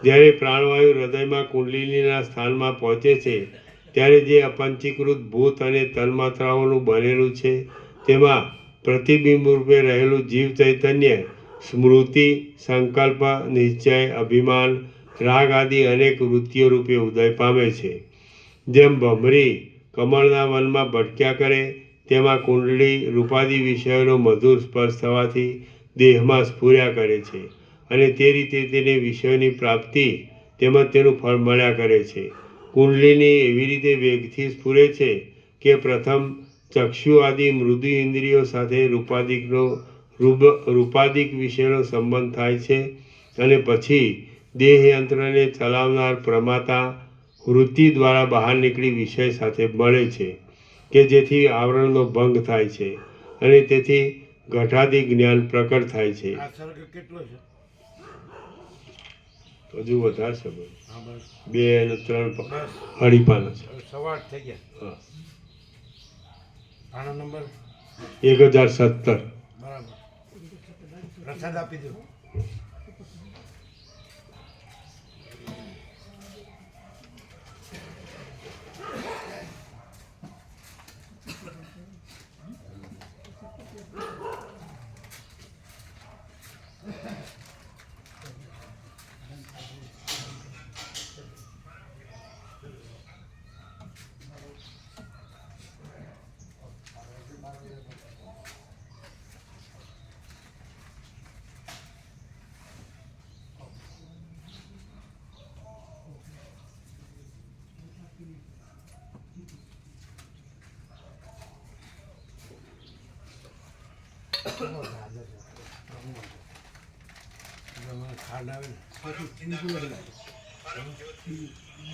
જ્યારે પ્રાણવાયુ હૃદયમાં કુંડલીના સ્થાનમાં પહોંચે છે, ત્યારે જે અપંચીકૃત ભૂત અને તન્માત્રાઓનું બનેલું છે, તેમાં પ્રતિબિંબ રૂપે રહેલું જીવ ચૈતન્ય સ્મૃતિ, સંકલ્પ, નિશ્ચય, અભિમાન, રાગ આદિ અનેક વૃત્તિઓ રૂપે ઉદય પામે છે. જેમ ભમરી કમળના વનમાં ભટક્યા કરે, તેમાં કુંડળી રૂપાદિ વિષયોનો મધુર સ્પર્શ થવાથી દેહમાં સ્ફુર્યા કરે છે અને તે રીતે તેને વિષયોની પ્રાપ્તિ તેમજ તેનું ફળ મળ્યા કરે છે. કુંડલીની એવી રીતે વેગથી સ્ફુરે છે કે પ્રથમ ચક્ષુ આદિ મૃદુ ઇન્દ્રિયો સાથે રૂપાદિક વિષયનો સંબંધ થાય છે અને પછી દેહ યંત્રને ચલાવનાર પ્રમાતા વૃત્તિ દ્વારા બહાર નીકળી વિષય સાથે મળે છે કે જેથી આવરણનો ભંગ થાય છે અને તેથી ઘટાદી જ્ઞાન પ્રકટ થાય છે. આ સર્ગ કેટલો છે? હજુ વધારે છે, હા બસ 2 અને 3 હડીપાના છે. હવે સવા 8 થઈ ગયા. હા, આનો નંબર 1017. બરાબર. પ્રસાદ આપી દો. ખાંડ આવે ને બીજું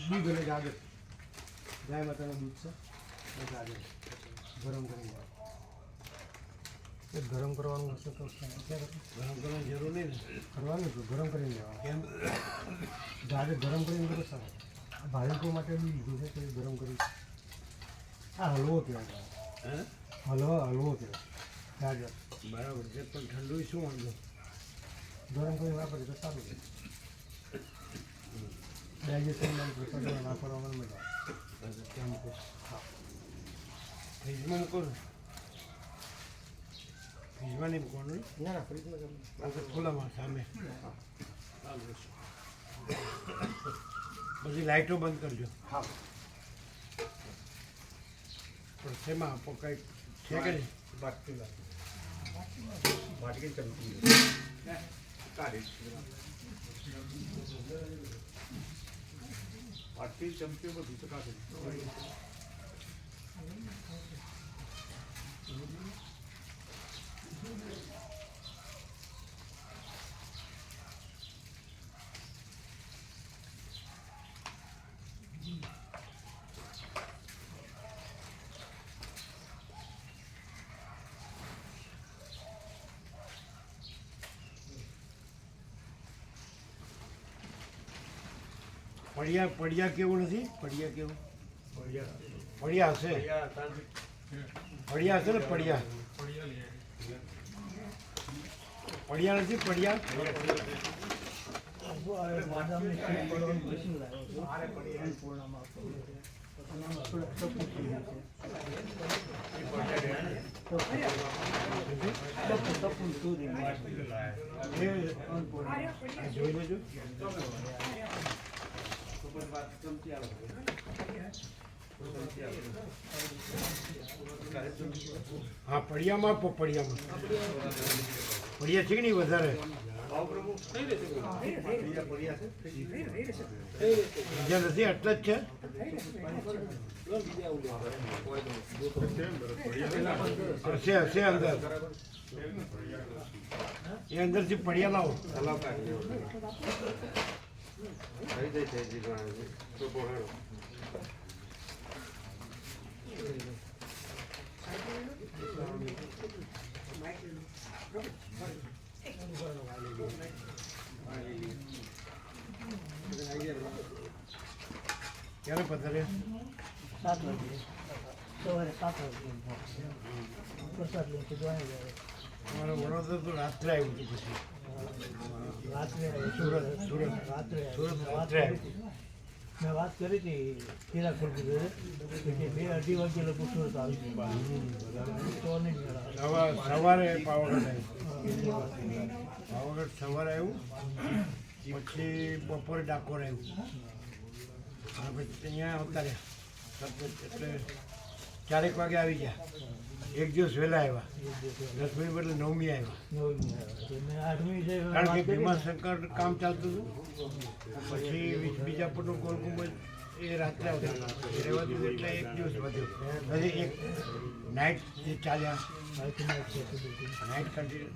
દૂધ એટલે ગાજર ગાય માતાનું દૂધ છે એ ગાજર ગરમ કરી એ ગરમ કરવાનું હશે તો ગરમ કરવાની જરૂર નહીં ને કરવાનું તો ગરમ કરીને લેવાનું કેમ ગાજર ગરમ કરીને કરો સારું આ ભાડુકો માટે બી લીધું છે તો એ ગરમ કરી આ હલવો કહેવાય હલવો કહેવાય ગાજર બરાબર છે પણ ઠંડુ શું વાંધો ગરમ કરીને વાપરે તો સારું છે ડાયજેશન નાખવામાં મજા આવે ત્યાં મૂકો હા ફ્રીજમાં મૂકો ને ફ્રીજમાં નહીં મૂકવાનું ના ના ફ્રીજમાં ખુલ્લામાં સામે બધી લાઇટો બંધ કરજો હા પણ શેમાં આપો કંઈક છે કે નહીં બાટકી ચમચી બાટકી ચમચી બધું તો કાઢી પડિયા કેવું નથી પડિયા કેવું પડિયા હશે પડિયા હશે ને પડિયા નથી પડિયા જોઈ લેજો હા પડિયામાં પડિયા છે કે નહીં વધારે બીજા નથી આટલા જ છે હશે અંદર એ અંદરથી પડિયા લાવો ક્યારે પધારે 7 વાગે સવારે 7 વાગે પ્રસાદ લઈને જવાનું અમારે વડોદરા તો રાત્રે આવ્યું હતું પછી રાત્રે સુરત મેં વાત કરી હતી કેરા ખોલતી કે 2-2:30 વાગે લોકો સુરત આવી તો નહીં સવારે પાવાગઢ સવારે આવ્યું પછી બપોરે ડાકોર આવ્યું અને પછી અહીંયા આવતા રહ્યા એટલે 4 વાગે આવી ગયા એક દિવસ વહેલા આવ્યા 10 મિનિટ બદલે 9મી આવ્યા કારણ કે ભીમાશંકર કામ ચાલતું હતું પછી બીજાપુરનું ગોલકુંભ એ રાત્રે આવતા એ રહેવા દીધું એટલે એક દિવસ વધ્યો પછી એક નાઇટ જે ચાલ્યા નાઇટ કન્ટિન્યુ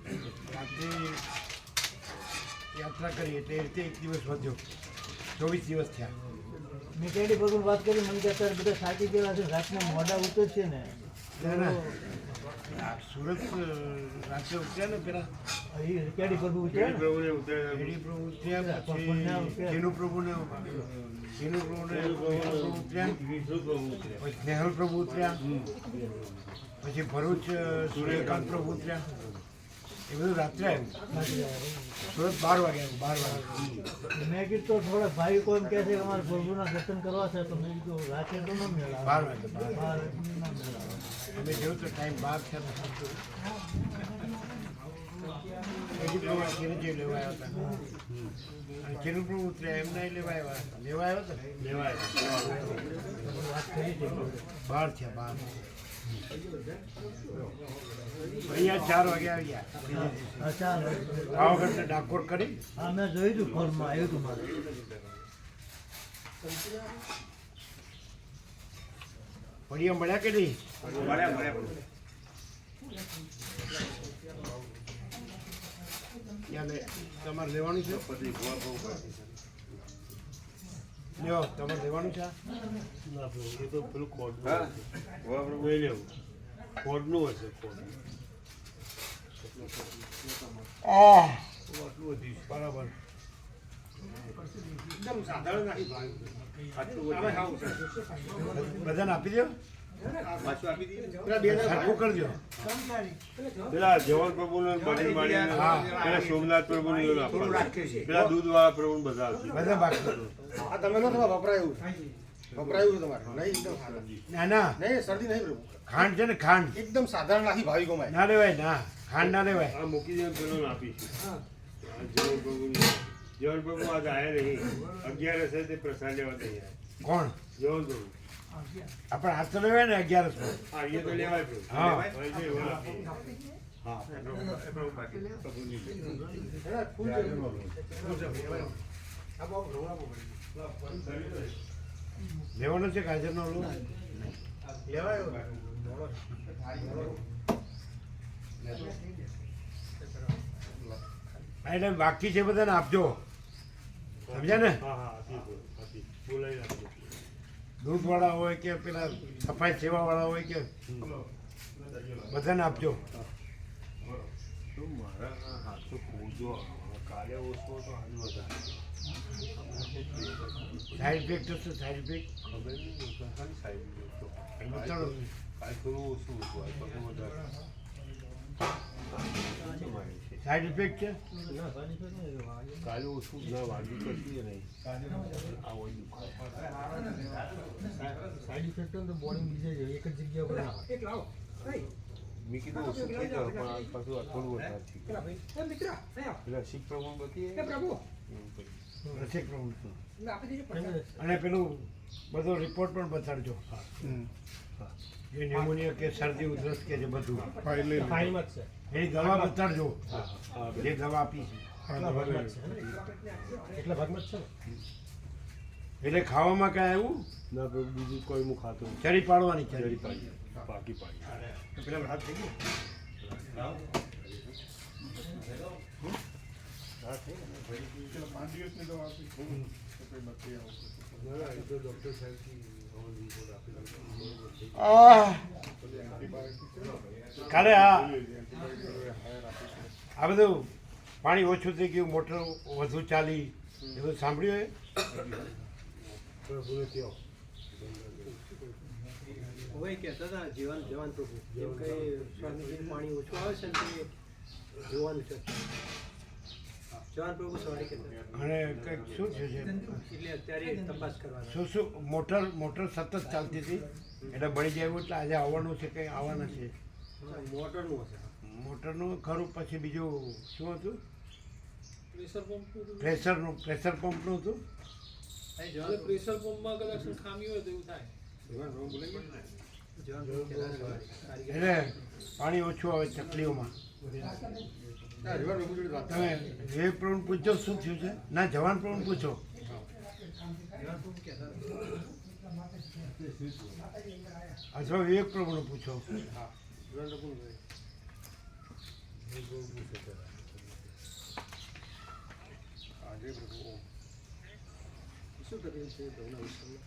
રાત્રે યાત્રા કરી એટલે એ રીતે એક દિવસ વધ્યો 24 દિવસ થયા મેં કેડી ભગવાન વાત કરી મને કે અત્યારે બધા સાચી ગયેલા છે રાતના મોડા ઉતરશે ને સુરત રાત્રે ઉતર્યા ને પેલા કેડી પ્રભુ ઉતર્યા પછી જેનું પ્રભુને ઉતર્યા પછી નેહલ પ્રભુ ઉતર્યા પછી ભરૂચ સૂર્યકાંત પ્રભુ ઉતર્યા એ બધું રાત્રે આવ્યું સુરત 12 વાગે આવ્યું 12 વાગે મેં કીધું તો થોડા ભાઈ કોઈ કહે છે કે અમારે પ્રભુના દર્શન કરવા છે તો મેં કીધું રાત્રે તો ન મેળા 12 વાગે અમે જેવું તો ટાઈમ 12 થયા ચિરંજીવ લેવા આવ્યા હતા અને ચિરુપ્રભુ ઉતર્યા એમના લેવા આવ્યા હતા વાત કરી છે 12 થયા 12 અહીંયા 4 વાગે આવી ગયા અચ્છા પાવાગઢ ડાકોર કરી હા મેં જોયું હતું ફોનમાં આવ્યું હતું મારે પડિયા મળ્યા કે નહીં મળ્યા તમારે લેવાનું છે લ્યો તમારે લેવાનું છે ના પ્રભુ એ તો પેલું ખોટનું નહીં લેવું ખોટનું હશે ખોટનું આટલું વધી છે. બરાબર બધાને આપી દો સરખું કરજો પેલા જવાન પ્રભુને બધી માળીને પેલા સોમનાથ પ્રભુને એવું આપવાનું. પેલા દૂધવાળા પ્રભુને બધા આપશે. બધા બાકી આ તમે નો થવા વપરાયું વપરાયું છે તમારે નહીં એકદમ સાદા. ના ના નહીં શરદી નહીં પ્રભુ ખાંડ છે ને ખાંડ એકદમ સાધારણ નાખી ભાવિકોમાં ના લેવાય ના ખાંડ ના લેવાય આ મૂકી દે પેલો આપીશું. આ જવાન પ્રભુને જવાન પ્રભુ આજ આયા નહીં 11 હશે તે પ્રસાદ લેવા નહીં આવ્યા. કોણ જવાન પ્રભુ આપણે હાથ તો લેવાય ને 11 હા એ તો લેવાય પ્રભુ. હા. લેવાય છે, એવું આપો. હા પ્રભુ બાકી પ્રભુની લેવાનો છે કાજરનો લો એટલે બાકી છે બધાને આપજો સમજ્યા ને હા હા આપી દો, આપી બોલાવી આપજો. દૂધવાળા હોય કે પેલા સફાઈ સેવાવાળા હોય કે બધાને આપજો તો મારા આ હાથો ખોજો કાલે ઓછો તો આજ વધારે સાઈડ ઇફેક્ટ થશે સાઈડ ઇફેક્ટ ખબર નહીં ખાલી સાઈડ તો બતાડો કાલ થોડું ઓછું હતું આજ પાછું વધારે સાઈડ ઇફેક્ટ છે કાલે ઓછું ના વાગ્યું કશું નહીં આ હોય દુખાય સાઈડ ઇફેક્ટ તો બોડી બીજે જ એક જ જગ્યા પર ના હોય. મેં કીધું ઓછું થઈ ગયું પણ આજ પાછું આ થોડું વધારે થઈ ગયું. પેલા શીખ પ્રમાણ બધી રસિક પ્રવૃત્તિ અને પેલું બધો રિપોર્ટ પણ બતાડજો જે ન્યુમોનિયા કે શરદી ઉધરસ કે જે બધું ફાઇલમાં જ છે. એની દવા બતાડજો જે દવા આપી છે એટલા ભાગમાં જ છે ને? એટલા ભાગમાં જ છે ને? એટલે ખાવામાં કાંઈ આવ્યું ના પેલું બીજું કોઈ હું ખાતો નથી. ચરી પાડવાની ચરી ચરી પાડી પાકી પાડી પેલા હાથ થઈ ગયો ડૉક્ટર સાહેબથી રિપોર્ટ આપી કાલે આ બધું પાણી ઓછું થઈ ગયું મોટર વધુ ચાલી એ બધું સાંભળ્યું પ્રભુને કહો હોય કહેતા હતા જવાન પ્રભુ જેમ કે સ્વામીજીનું પાણી ઓછું આવે છે ને તે જોવાનું છે જવાન પ્રભુ સવારે કહેતા અને કંઈક શું થયું છે એટલે અત્યારે તપાસ કરવાના શું શું મોટર સતત ચાલતી હતી એટલે બળી જાય એવું એટલે આજે આવવાનું છે કંઈ આવવાના છે મોટરનું હશે મોટરનું ખરું પછી બીજું શું હતું પ્રેશર પંપનું હતું પ્રેશર પંપમાં કદાચ ખામી હોય તો એવું થાય. જવાન પ્રભુ કહેતા હતા કારીગર. એટલે પાણી ઓછું આવે ચકલીઓમાં તમે વિવેક પ્રવીણ પૂછો શું થયું છે ના જવાન પ્રવીણ પૂછો જવાન પ્રભુ કહેતા હતા. અથવા વિવેક પ્રવીણ પૂછો જવાન પ્રભુ શું તકલીફ છે પ્રભુના વિષયમાં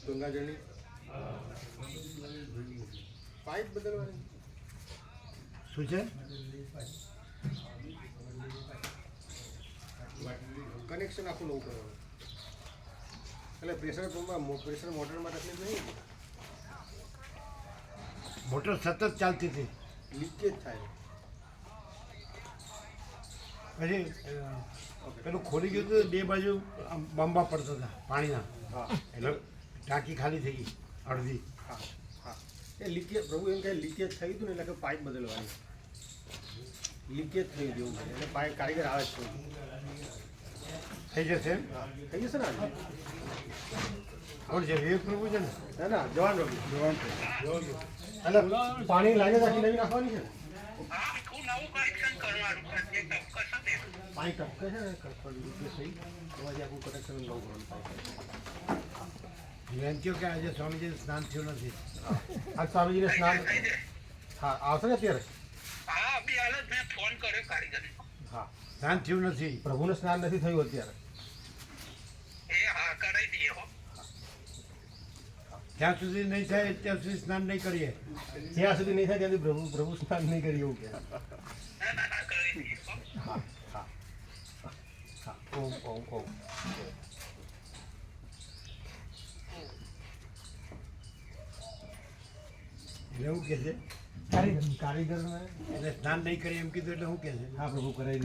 ગંગાજળની પાઇપ બદલવાની શું છે કનેક્શન આખું નવું કરવાનું એટલે પ્રેશર પંપમાં પ્રેશર મોટરમાં તકલીફ નહીં મોટર સતત ચાલતી હતી લીકેજ થાય પછી પેલું ખોલી ગયું હતું બે બાજુ આમ બંબા પડતા હતા પાણીના હા એટલે ટાંકી ખાલી થઈ ગઈ અડધી હા હા એ લીકેજ પ્રભુ એમ કહે લીકેજ થયું હતું ને એટલે કે પાઇપ બદલવાની લીકેજ થયું જેવું છે એટલે પાઇપ કારીગર આવે જ છે થઈ જશે એમ? થઈ જશે ને આજે કોણ છે વિવેક પ્રભુ છે ને ના ના જવાન પ્રભુ એટલે પાણી લાગે રાખી નવી નાખવાની છે ને પાણી ટપકે છે ને લીકેજ થઈ તો આજે આખું કનેક્શન નવું કરવાનું પાઇપ વિનંતીઓ કે આજે સ્વામીજી સ્નાન થયું નથી આજ સ્વામીજીને સ્નાન હા આવશે ને અત્યારે સ્નાન થયું નથી. પ્રભુને સ્નાન નથી થયું અત્યારે. જ્યાં સુધી નહીં થાય ત્યાં સુધી સ્નાન નહીં કરીએ. જ્યાં સુધી નહીં થાય ત્યાં સુધી પ્રભુ સ્નાન નહીં કરી એવું કે. હા હા હા. ઓમ ઓમ ઓમ. એટલે એવું કે છે કારીગરને એટલે સ્નાન નહીં કરીએ એમ કીધું એટલે શું કે છે? હા પ્રભુ કરાવી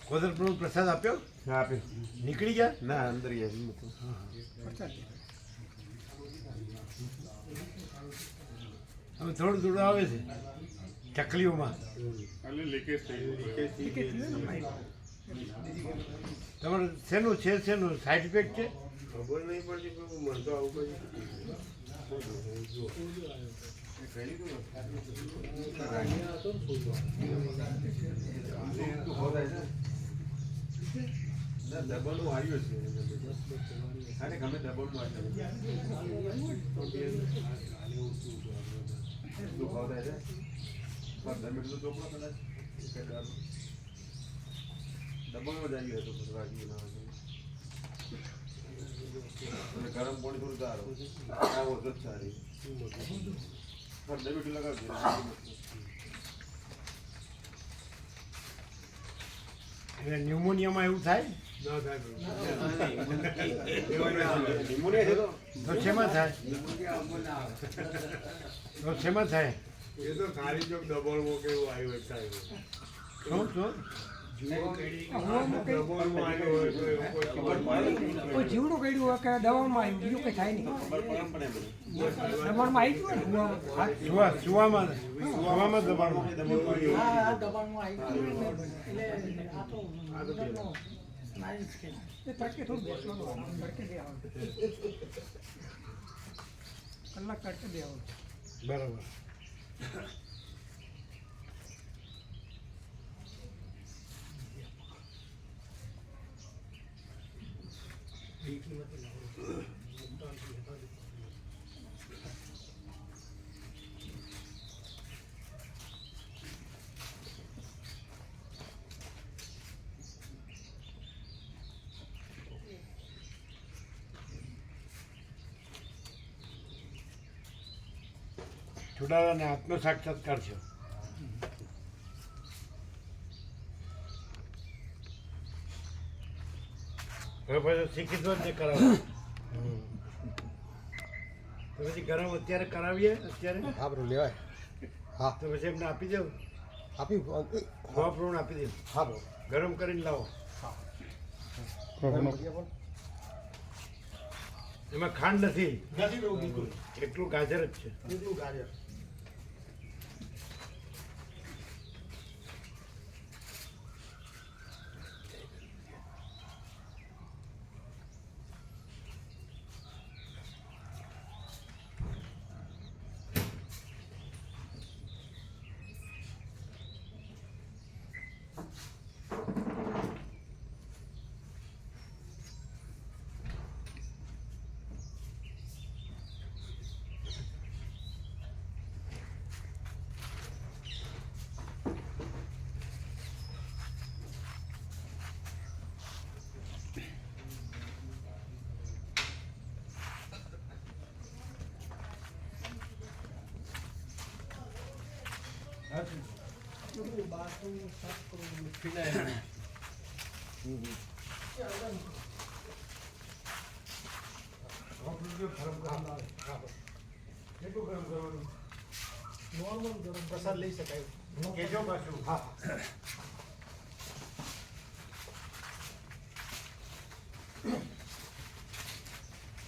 કોદર પ્રભુ પ્રસાદ આપ્યો, હા આપે. નીકળી ગયા. ના અંદર ગયા હિંમત. હવે થોડું થોડું આવે છે ચકલીઓમાં. તમારે શેનું છે, શેનું સાઈડ ઇફેક્ટ છે? ખબર નહીં પડતી પ્રભુ, મને તો આવું કઈ દબાણું આવ્યું છે. અરે ગમે દબાણું આવ્યું દુખાવ થાય છે. બસ તમે તો ચોપડો કદાચ દબાણમાં જ આવ્યું હતું. વાગ્યું ના ગરમ પાણી થોડું સારું આ વધુ જ સારી. ડેબિટ લગાવજો. એટલે ન્યુમોનિયામાં એવું થાય ના થાય પ્રભુ. નિમોનિયા છે તો તો શેમાં થાય? તો શેમાં થાય? એ તો ખાલી ચોક દબાણમાં કેવું આવ્યું થાય. શું શું? દબાણમાં આવ્યું હોય તો એવું કોઈ ખબર પડે. કોઈ જીવડું કર્યું હોય કે દવામાં આવ્યું બીજું કંઈ થાય નહીં. દબાણમાં આવી ગયું ને સુવામાં દબાણમાં. હા દબાણમાં આવી ગયું એટલે આ તો અંદરનો સ્નાયુ છે. એ તડકે થોડું બેસવાનું તડકે દેવાનું કલાક તડકે દેવાનું. બરાબર. ચુડાલાને આત્મ સાક્ષાત્કાર છે. હવે પછી શીખી દો ને કરાવો. તો પછી ગરમ અત્યારે કરાવીએ અત્યારે. હા બરોબર લેવાય. હા તો પછી એમને આપી દઉં, આપ્યું. હવા પ્રમાણે આપી દઉં. હા બરોબર. ગરમ કરીને લાવો. એમાં ખાંડ નથી, નથી બહુ બિલકુલ. એટલું ગાજર જ છે. બિલકુલ ગાજર. કેટલું ગરમ કરવાનું? નોર્મલ ગરમ પ્રસાદ લઈ શકાય. કેજો પાછું. હા